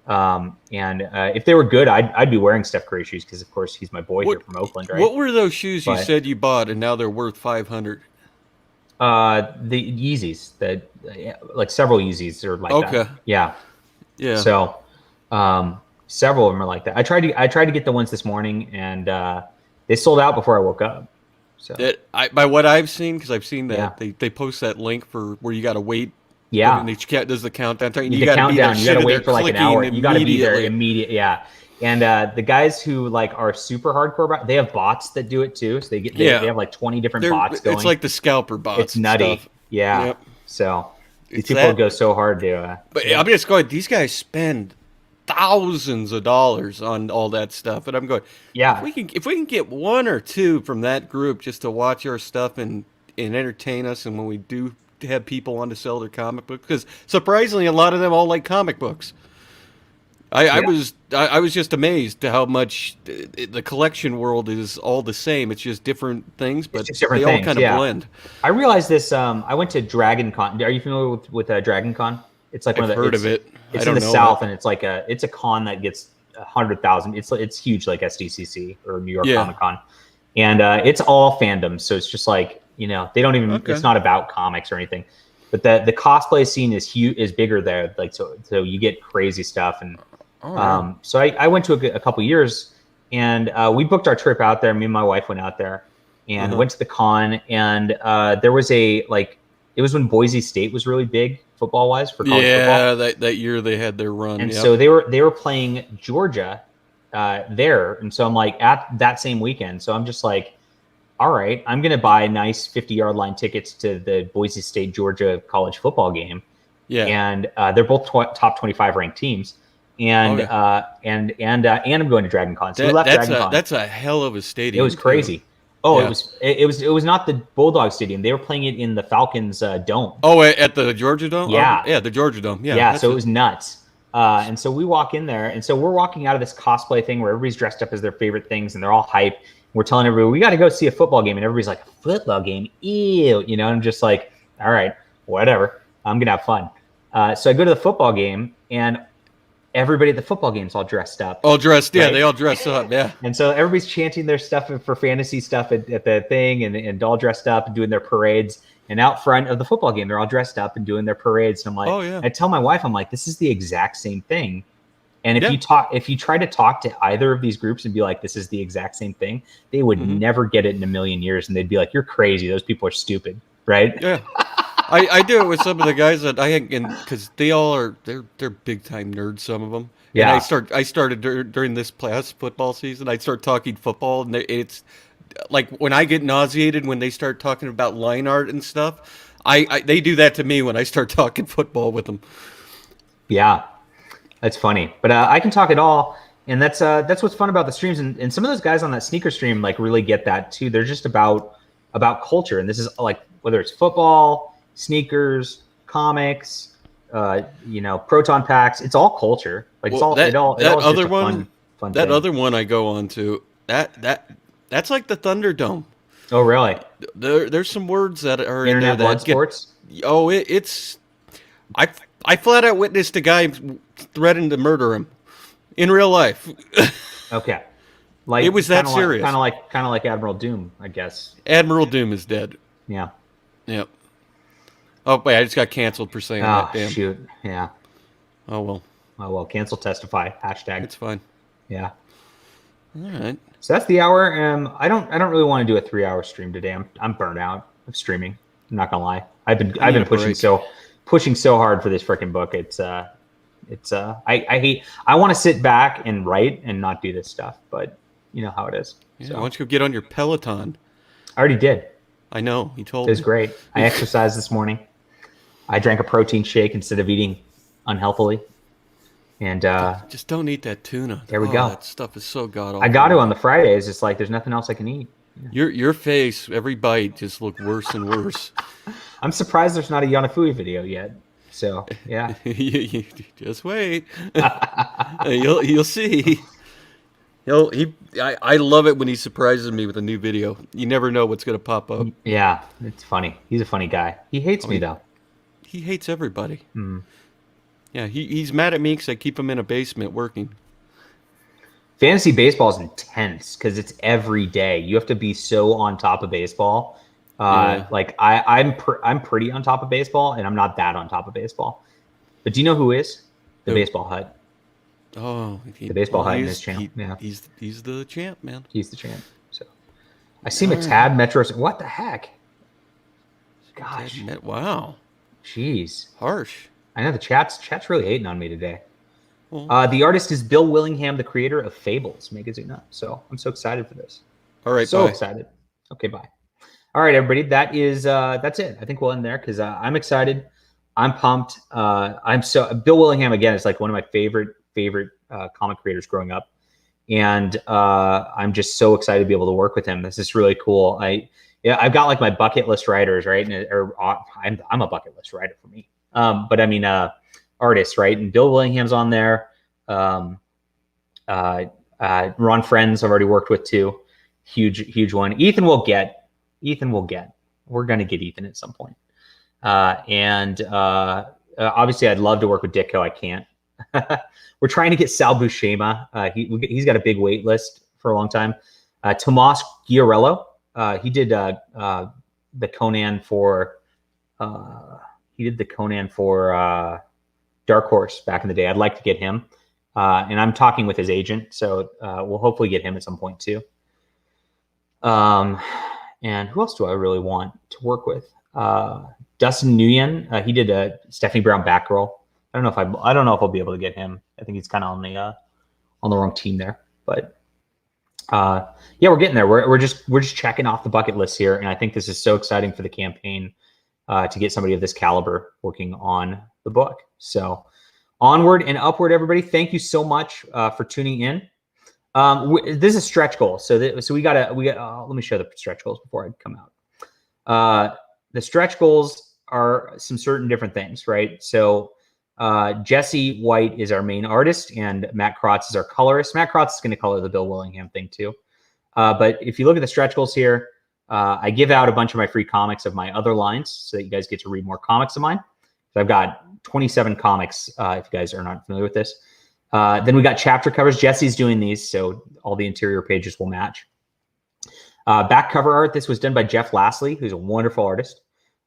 And if they were good, I'd be wearing Steph Curry shoes because, of course, he's my boy here from Oakland, right? What were those shoes you said you bought and now they're worth $500? The Yeezys, like several Yeezys are like that. Yeah. So several of them are like that. I tried to get the ones this morning, and they sold out before I woke up. So by what I've seen, because I've seen that they post that link for where you got to wait. Yeah, and each cat does the countdown. You got to be there. You got to wait for like an hour. You got to be there immediate. Yeah, and the guys who like are super hardcore about, they have bots that do it too. So they have like 20 different bots going. It's like the scalper bots. It's nutty. Stuff. Yeah. Yep. So these people go so hard to. But I'm just going. These guys spend thousands of dollars on all that stuff, and I'm going, if we can get one or two from that group just to watch our stuff and entertain us, and when we do have people on to sell their comic books, because surprisingly a lot of them all like comic books. I was just amazed to how much the collection world is all the same. It's just different things, but they all kind of blend. I realized this. I went to Dragon Con. Are you familiar with Dragon Con? It's like I've heard of it. It's in the South, and it's a con that gets 100,000. It's huge, like SDCC or New York Comic Con, and it's all fandom. So it's just like they don't even. It's not about comics or anything, but the cosplay scene is huge, is bigger there. Like so you get crazy stuff, and so I went to a couple years, and we booked our trip out there. Me and my wife went out there, and went to the con, and there was it was when Boise State was really big football wise for college football. Yeah, that year they had their run. And so they were playing Georgia there. And so I'm like at that same weekend. So I'm just like, all right, I'm going to buy nice 50-yard line tickets to the Boise State, Georgia college football game. Yeah. And they're both top 25 ranked teams. And and I'm going to Dragon Con. So we left Dragon Con. That's a hell of a stadium. It was crazy. Too. Oh, yeah. It was not the Bulldog Stadium. They were playing it in the Falcons dome. Oh, at the Georgia Dome? Yeah. Oh, yeah, the Georgia Dome. Yeah. Yeah, so it was nuts. And so we walk in there, and so we're walking out of this cosplay thing where everybody's dressed up as their favorite things, and they're all hype. We're telling everybody, we got to go see a football game, and everybody's like, a football game? Ew. You know, I'm just like, all right, whatever. I'm going to have fun. So I go to the football game, and everybody at the football game is all dressed up. All dressed, right? Yeah, they all dress up, yeah. And so everybody's chanting their stuff for fantasy stuff at the thing, and all dressed up and doing their parades. And out front of the football game, they're all dressed up and doing their parades. And I'm like, oh, yeah. I tell my wife, I'm like, this is the exact same thing. And if you try to talk to either of these groups and be like, this is the exact same thing, they would never get it in a million years. And they'd be like, you're crazy. Those people are stupid, right? Yeah. I do it with some of the guys that I hang in, because they all are they're big time nerds, some of them. Yeah. And I started during this past football season. I start talking football, and it's like when I get nauseated when they start talking about line art and stuff. They do that to me when I start talking football with them. Yeah, that's funny. But I can talk it all, and that's what's fun about the streams. And some of those guys on that sneaker stream like really get that too. They're just about culture, and this is like whether it's football, sneakers, comics, proton packs. It's all culture. Like other one I go on to that's like the Thunderdome. Oh, really? There's some words that are Internet in there blood sports. It's I flat out witnessed a guy threatening to murder him in real life. Okay. Like it was that serious. Kind of like Admiral Doom, I guess. Admiral Doom is dead. Yeah. Yep. Oh wait, I just got canceled for saying that. Damn. Shoot. Yeah. Oh well. Cancel testify. Hashtag. It's fine. Yeah. All right. So that's the hour. I don't really want to do a 3-hour stream today. I'm burnt out of streaming. I'm not gonna lie. I've been pushing so hard for this freaking book. I want to sit back and write and not do this stuff, but you know how it is. Yeah, why don't you go get on your Peloton? I already did. I know. You told me. It was great. I exercised this morning. I drank a protein shake instead of eating unhealthily. And just don't eat that tuna. There we go. That stuff is so god awful. I got to on the Fridays. It's like there's nothing else I can eat. Yeah. Your face, every bite just looked worse and worse. I'm surprised there's not a Yanafui video yet. So yeah, you just wait. You'll see. I love it when he surprises me with a new video. You never know what's going to pop up. Yeah, it's funny. He's a funny guy. He hates me though. He hates everybody. Mm. Yeah, he's mad at me because I keep him in a basement working. Fantasy baseball is intense because it's every day. You have to be so on top of baseball. Like I'm pretty on top of baseball, and I'm not that on top of baseball. But do you know who is the Baseball Hut? Oh, the Baseball Hut in his channel. He's the champ, man. He's the champ. So I see him a tad Metros. What the heck? Gosh! Wow. Jeez. Harsh. I know the chat's really hating on me today. Well, the artist is Bill Willingham, the creator of Fables Megazuna. So I'm so excited for this. All right, so excited. Okay, bye. All right, everybody. That's it. I think we'll end there because I'm excited. I'm pumped. Bill Willingham again is like one of my favorite comic creators growing up, and I'm just so excited to be able to work with him. This is really cool. I've got like my bucket list writers, right? I'm a bucket list writer for me. But I mean, artists, right? And Bill Willingham's on there. Ron Friends I've already worked with too. Huge one. Ethan will get. We're going to get Ethan at some point. Obviously I'd love to work with Ditko. I can't. We're trying to get Sal Buscema. He's got a big wait list for a long time. Tomas Giorello. He did the Conan for Dark Horse back in the day. I'd like to get him. And I'm talking with his agent, so we'll hopefully get him at some point too. And who else do I really want to work with? Dustin Nguyen. He did a Stephanie Brown Batgirl. I don't know if I'll be able to get him. I think he's kind of on the wrong team there. But Yeah, we're getting there. We're just checking off the bucket list here, and I think this is so exciting for the campaign to get somebody of this caliber working on the book. So onward and upward, everybody. Thank you so much for tuning in. This is stretch goals. So we got let me show the stretch goals before I come out. The stretch goals are some certain different things, right? So Jesse White is our main artist, and Matt Krotz is our colorist. Matt Krotz is going to color the Bill Willingham thing too. But if you look at the stretch goals here, I give out a bunch of my free comics of my other lines so that you guys get to read more comics of mine. So I've got 27 comics, if you guys are not familiar with this. Then we got chapter covers. Jesse's doing these, so all the interior pages will match. Back cover art, this was done by Jeff Lastly, who's a wonderful artist.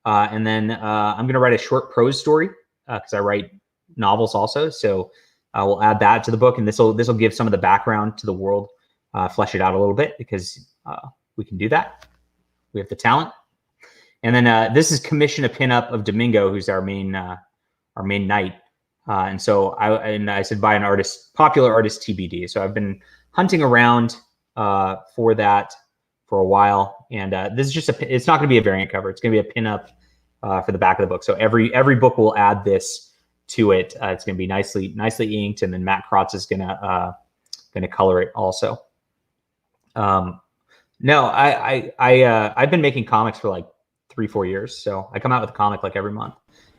And then I'm going to write a short prose story because I write novels also. So we'll add that to the book, and this will give some of the background to the world, flesh it out a little bit because we can do that. We have the talent. And then this is commission a pinup of Domingo, who's our main knight. And so I said by an artist, popular artist TBD. So I've been hunting around for that for a while, and this is just it's not going to be a variant cover. It's going to be a pinup for the back of the book. So every book will add this to it. It's going to be nicely inked, and then Matt Krotz is going to color it also. No, I've been making comics for like 3-4 years, so I come out with a comic like every month.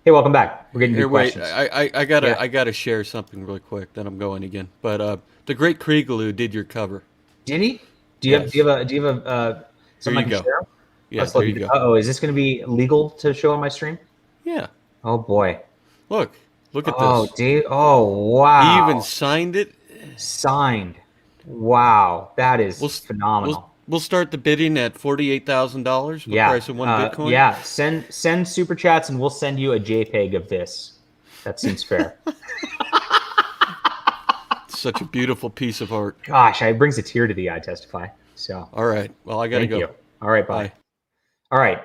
Hey, welcome back. We're getting new questions. I gotta share something really quick. Then I'm going again. But the Great Kriegaloo did your cover. Did he? Do you have something I can share? Yeah, there you go. Oh, is this going to be legal to show on my stream? Yeah. Oh boy. Look at this. Oh, dude. Oh, wow. He even signed it. Signed. Wow, that is phenomenal. We'll start the bidding at $48,000. Yeah. Price of one Bitcoin. Yeah. Send super chats, and we'll send you a JPEG of this. That seems fair. Such a beautiful piece of art. Gosh, it brings a tear to the eye. Testify. So. All right. Well, I gotta go. Thank you. All right. Bye. All right.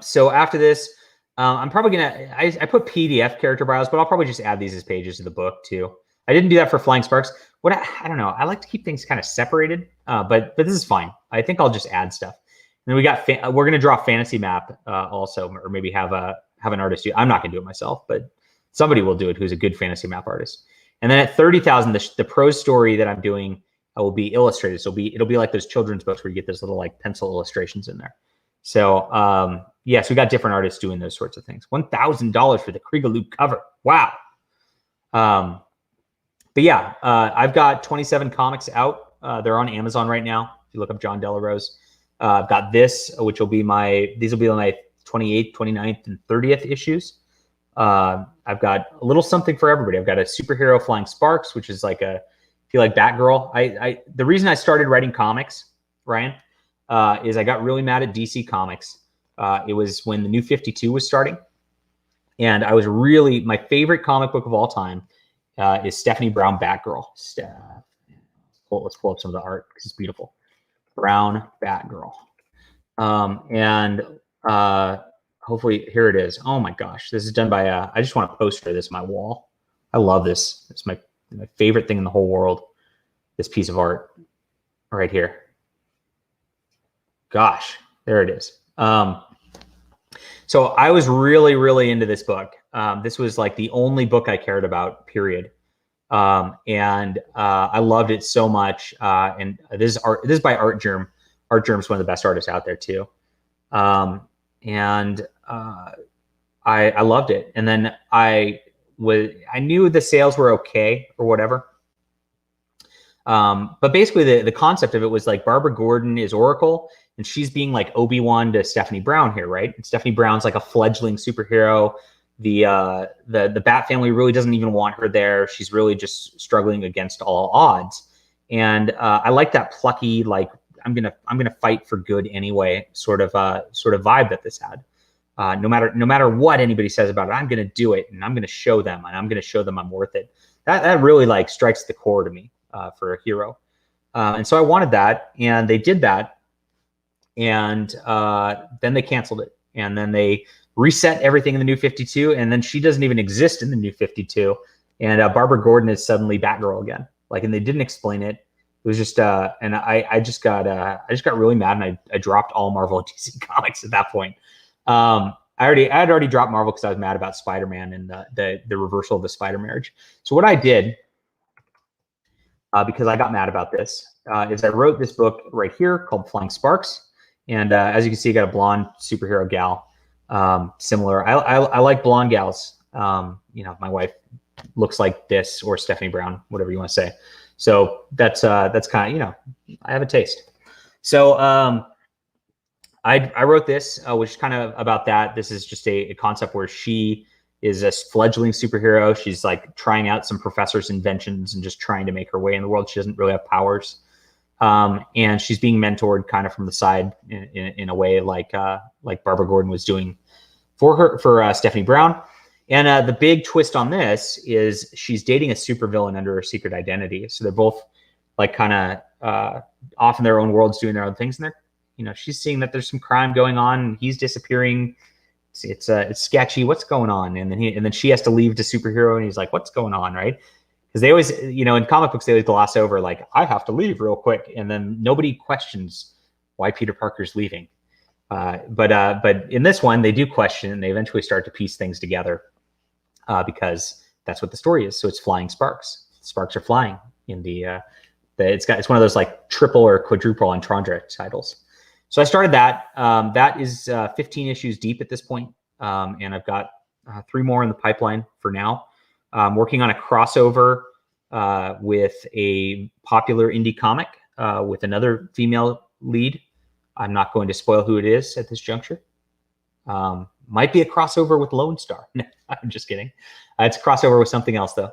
So after this, I'm probably gonna. I put PDF character bios, but I'll probably just add these as pages to the book too. I didn't do that for Flying Sparks. I don't know. I like to keep things kind of separated, but this is fine. I think I'll just add stuff. And then we got we're gonna draw a fantasy map also, or maybe have an artist do. I'm not gonna do it myself, but somebody will do it who's a good fantasy map artist. And then at 30,000, the prose story that I'm doing will be illustrated. So it'll be like those children's books where you get those little like pencil illustrations in there. So yes, we got different artists doing those sorts of things. $1,000 for the Kriegaloo cover. Wow. But yeah, I've got 27 comics out. They're on Amazon right now. If you look up John Delarose, I've got this, which will be these will be my 28th, 29th, and 30th issues. I've got a little something for everybody. I've got a superhero Flying Sparks, which is like if you like Batgirl. The reason I started writing comics, Ryan, is I got really mad at DC Comics. It was when the New 52 was starting, and I was my favorite comic book of all time is Stephanie Brown Batgirl. Let's pull up some of the art because it's beautiful. Brown Batgirl, and hopefully here it is. Oh my gosh, this is done by I just want to poster this on my wall. I love this. It's my favorite thing in the whole world. This piece of art right here. Gosh, there it is. So I was really into this book. This was like the only book I cared about, period. And I loved it so much. And this is by Art Germ. Art Germ's one of the best artists out there too. And I loved it. And then I knew the sales were okay or whatever. But basically the concept of it was like Barbara Gordon is Oracle, and she's being like Obi-Wan to Stephanie Brown here, right? And Stephanie Brown's like a fledgling superhero. The Bat family really doesn't even want her there. She's really just struggling against all odds. And I like that plucky, like I'm gonna fight for good anyway sort of vibe that this had. No matter what anybody says about it, I'm gonna do it, and I'm gonna show them, and I'm gonna show them I'm worth it. That really like strikes the core to me for a hero. And so I wanted that, and they did that, and then they canceled it, and then they reset everything in the New 52, and then she doesn't even exist in the New 52, and Barbara Gordon is suddenly Batgirl again. Like, and they didn't explain it. It was just and I just got really mad, and I dropped all Marvel and DC comics at that point. I had already dropped Marvel because I was mad about Spider-Man and the reversal of the Spider marriage. So what I did, because I got mad about this, is I wrote this book right here called Flying Sparks. And as you can see, I got a blonde superhero gal. Similar. I like blonde gals. You know, my wife looks like this, or Stephanie Brown, whatever you want to say. So that's kind of, you know, I have a taste. So I wrote this, which is kind of about that. This is just a concept where she is a fledgling superhero. She's like trying out some professor's inventions and just trying to make her way in the world. She doesn't really have powers. And she's being mentored kind of from the side in a way like Barbara Gordon was doing for Stephanie Brown. And the big twist on this is she's dating a supervillain under her secret identity. So they're both like kind of off in their own worlds doing their own things. And they're, you know, she's seeing that there's some crime going on and he's disappearing. It's sketchy. What's going on? And then she has to leave to superhero, and he's like, what's going on, right? Because they always, you know, in comic books, they always gloss over like, I have to leave real quick. And then nobody questions why Peter Parker's leaving. But in this one, they do question, and they eventually start to piece things together because that's what the story is. So it's flying sparks. Sparks are flying in it's one of those like triple or quadruple entendre titles. So I started that. That is 15 issues deep at this point. And I've got 3 more in the pipeline for now. I'm working on a crossover with a popular indie comic with another female lead. I'm not going to spoil who it is at this juncture. Might be a crossover with Lone Star. No, I'm just kidding. It's a crossover with something else, though.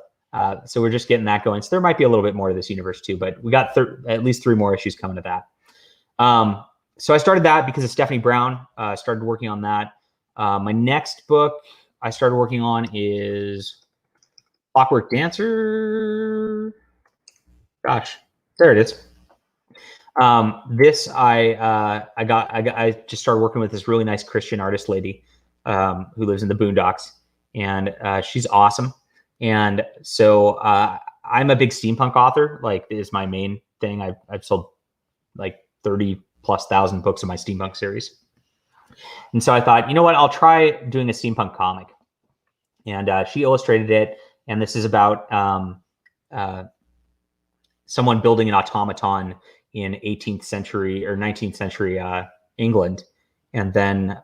So we're just getting that going. So there might be a little bit more to this universe, too. But we got at least 3 more issues coming to that. So I started that because of Stephanie Brown. Started working on that. My next book I started working on is Clockwork Dancer. Gosh, there it is. This I just started working with this really nice Christian artist lady who lives in the Boondocks, and she's awesome. And so I'm a big steampunk author. Like, is my main thing. I've sold like 30,000+ books of my steampunk series. And so I thought, you know what, I'll try doing a steampunk comic. And she illustrated it. And this is about someone building an automaton in 18th century or 19th century England. And then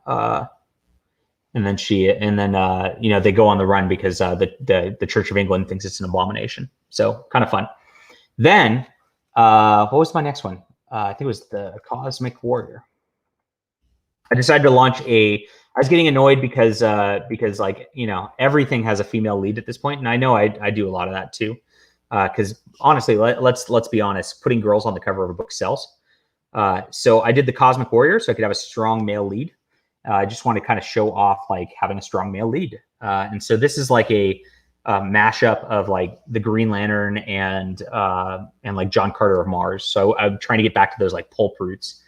you know, they go on the run because the Church of England thinks it's an abomination. So kind of fun. Then what was my next one? I think it was the Cosmic Warrior. I decided to launch I was getting annoyed because like, you know, everything has a female lead at this point. And I know I do a lot of that too. Because honestly, let's be honest, putting girls on the cover of a book sells. So I did the Cosmic Warrior so I could have a strong male lead. I just want to kind of show off like having a strong male lead. And so this is like a mashup of like the Green Lantern and like John Carter of Mars. So I'm trying to get back to those like pulp roots.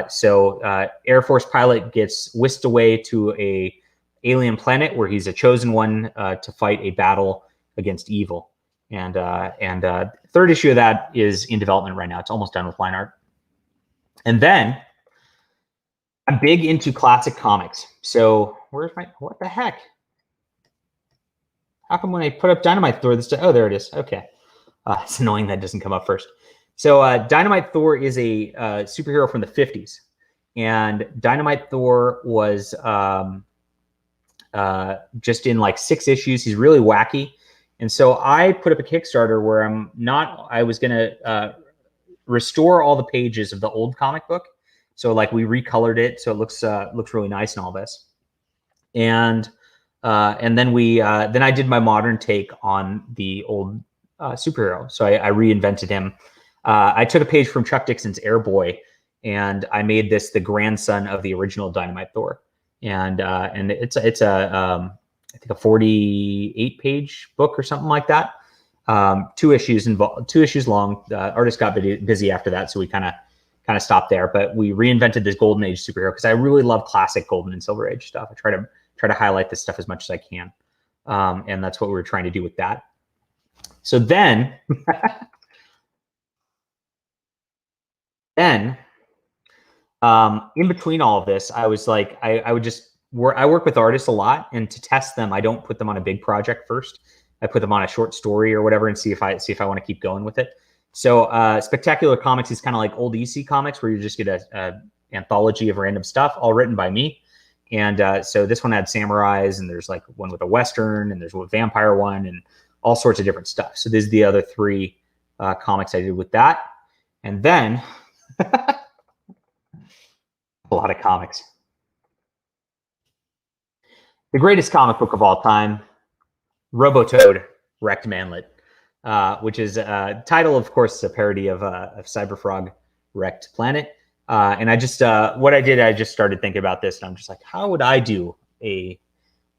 So Air Force pilot gets whisked away to a alien planet where he's a chosen one to fight a battle against evil. And third issue of that is in development right now. It's almost done with line art. And then I'm big into classic comics. So what the heck? How come when I put up Dynamite Thor, oh, there it is. Okay. It's annoying that doesn't come up first. So Dynamite Thor is a superhero from the 50s. And Dynamite Thor was just in like 6 issues. He's really wacky. And so I put up a Kickstarter where I was going to restore all the pages of the old comic book. So like we recolored it. So it looks really nice and all this. And then then I did my modern take on the old superhero. So I reinvented him. I took a page from Chuck Dixon's Airboy, and I made this the grandson of the original Dynamite Thor. And it's I think a 48-page book or something like that. 2 issues long. The artist got busy after that, so we kind of stopped there. But we reinvented this Golden Age superhero because I really love classic Golden and Silver Age stuff. I try to highlight this stuff as much as I can, and that's what we were trying to do with that. So then, Then, in between all of this, I was like, I would just work. I work with artists a lot, and to test them, I don't put them on a big project first. I put them on a short story or whatever, and see if I want to keep going with it. So, Spectacular Comics is kind of like old EC Comics, where you just get a anthology of random stuff, all written by me. And so this one had samurais, and there's like one with a western, and there's a vampire one, and all sorts of different stuff. So these are the other three comics I did with that. And then a lot of comics. The greatest comic book of all time, Robotoad Wrecked Manlet, which is a title, of course, a parody of Cyberfrog Wrecked Planet. And I just, what I did, I just started thinking about this, and I'm just like, how would I do a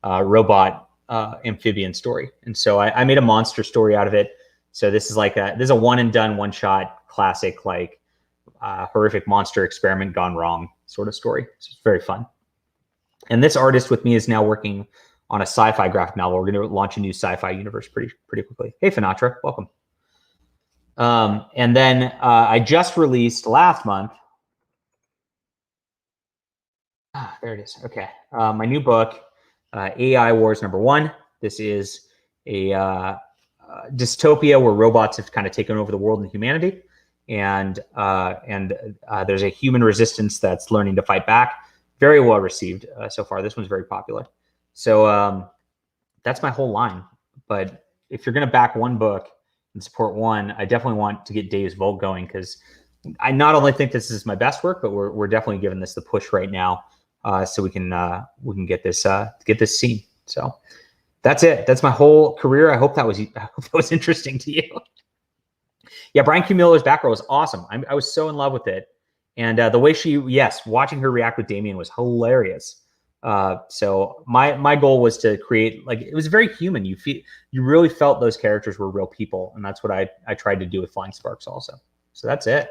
robot amphibian story? And so I made a monster story out of it. So this is like this is a one and done, one shot classic, like horrific monster experiment gone wrong sort of story. So it's very fun. And this artist with me is now working on a sci-fi graphic novel. We're going to launch a new sci-fi universe pretty quickly. Hey, Finatra, welcome. And then I just released last month. There it is. Okay. My new book, AI Wars #1. This is a dystopia where robots have kind of taken over the world and humanity. And there's a human resistance that's learning to fight back. Very well received so far. This one's very popular. So that's my whole line. But if you're going to back one book and support one, I definitely want to get Dave's Vault going, because I not only think this is my best work, but we're definitely giving this the push right now, so we can get this seen. So that's it. That's my whole career. I hope that was interesting to you. Yeah, Brian Q. Miller's back row was awesome. I was so in love with it. And the way watching her react with Damien was hilarious. So my goal was to create, like, it was very human. You really felt those characters were real people. And that's what I tried to do with Flying Sparks also. So that's it.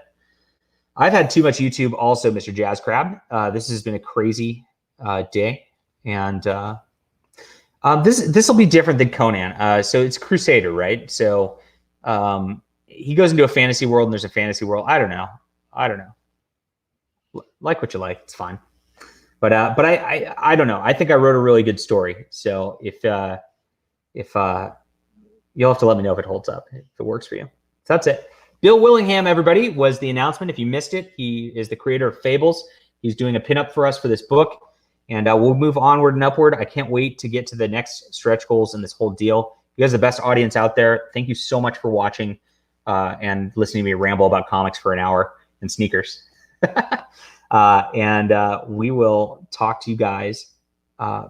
I've had too much YouTube also, Mr. Jazz Crab. This has been a crazy day. And this will be different than Conan. So it's Crusader, right? So he goes into a fantasy world, and there's a fantasy world. I don't know. Like what you like. It's fine. But I don't know. I think I wrote a really good story. So if you'll have to let me know if it holds up, if it works for you. So that's it. Bill Willingham, everybody, was the announcement. If you missed it, he is the creator of Fables. He's doing a pinup for us for this book, and we'll move onward and upward. I can't wait to get to the next stretch goals in this whole deal. You guys are the best audience out there. Thank you so much for watching and listening to me ramble about comics for an hour and sneakers. And we will talk to you guys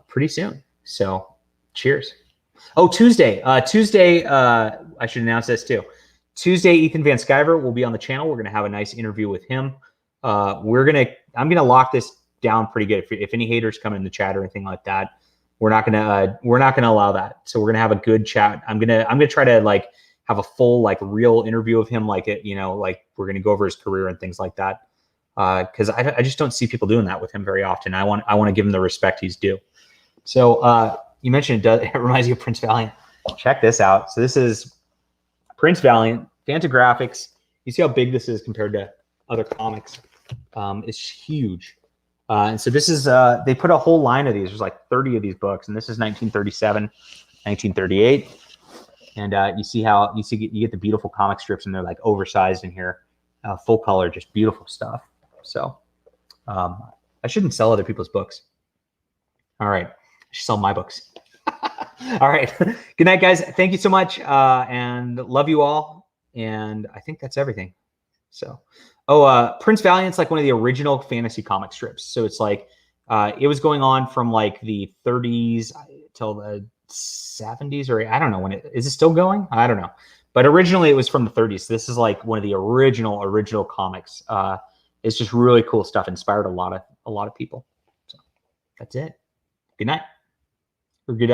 pretty soon. So cheers. Oh, Tuesday, I should announce this too. Tuesday, Ethan Van Sciver will be on the channel. We're going to have a nice interview with him. I'm going to lock this down pretty good. If any haters come in the chat or anything like that, we're not going to allow that. So we're going to have a good chat. I'm going to try to like have a full, like, real interview of him. Like like we're going to go over his career and things like that. Cause I just don't see people doing that with him very often. I want to give him the respect he's due. So, you mentioned it reminds you of Prince Valiant. Check this out. So this is Prince Valiant, Fantagraphics. You see how big this is compared to other comics. It's huge. And so this is, they put a whole line of these. There's like 30 of these books, and this is 1937, 1938. And you get the beautiful comic strips, and they're like oversized in here, full color, just beautiful stuff. So I shouldn't sell other people's books. All right, I should sell my books. All right, good night, guys. Thank you so much, and love you all. And I think that's everything. So, Prince Valiant's like one of the original fantasy comic strips. So it's like it was going on from like the 30s till the 70s, or I don't know when is it still going? I don't know. But originally it was from the 30s. So this is like one of the original comics. It's just really cool stuff. Inspired a lot of people. So that's it. Good night. Or good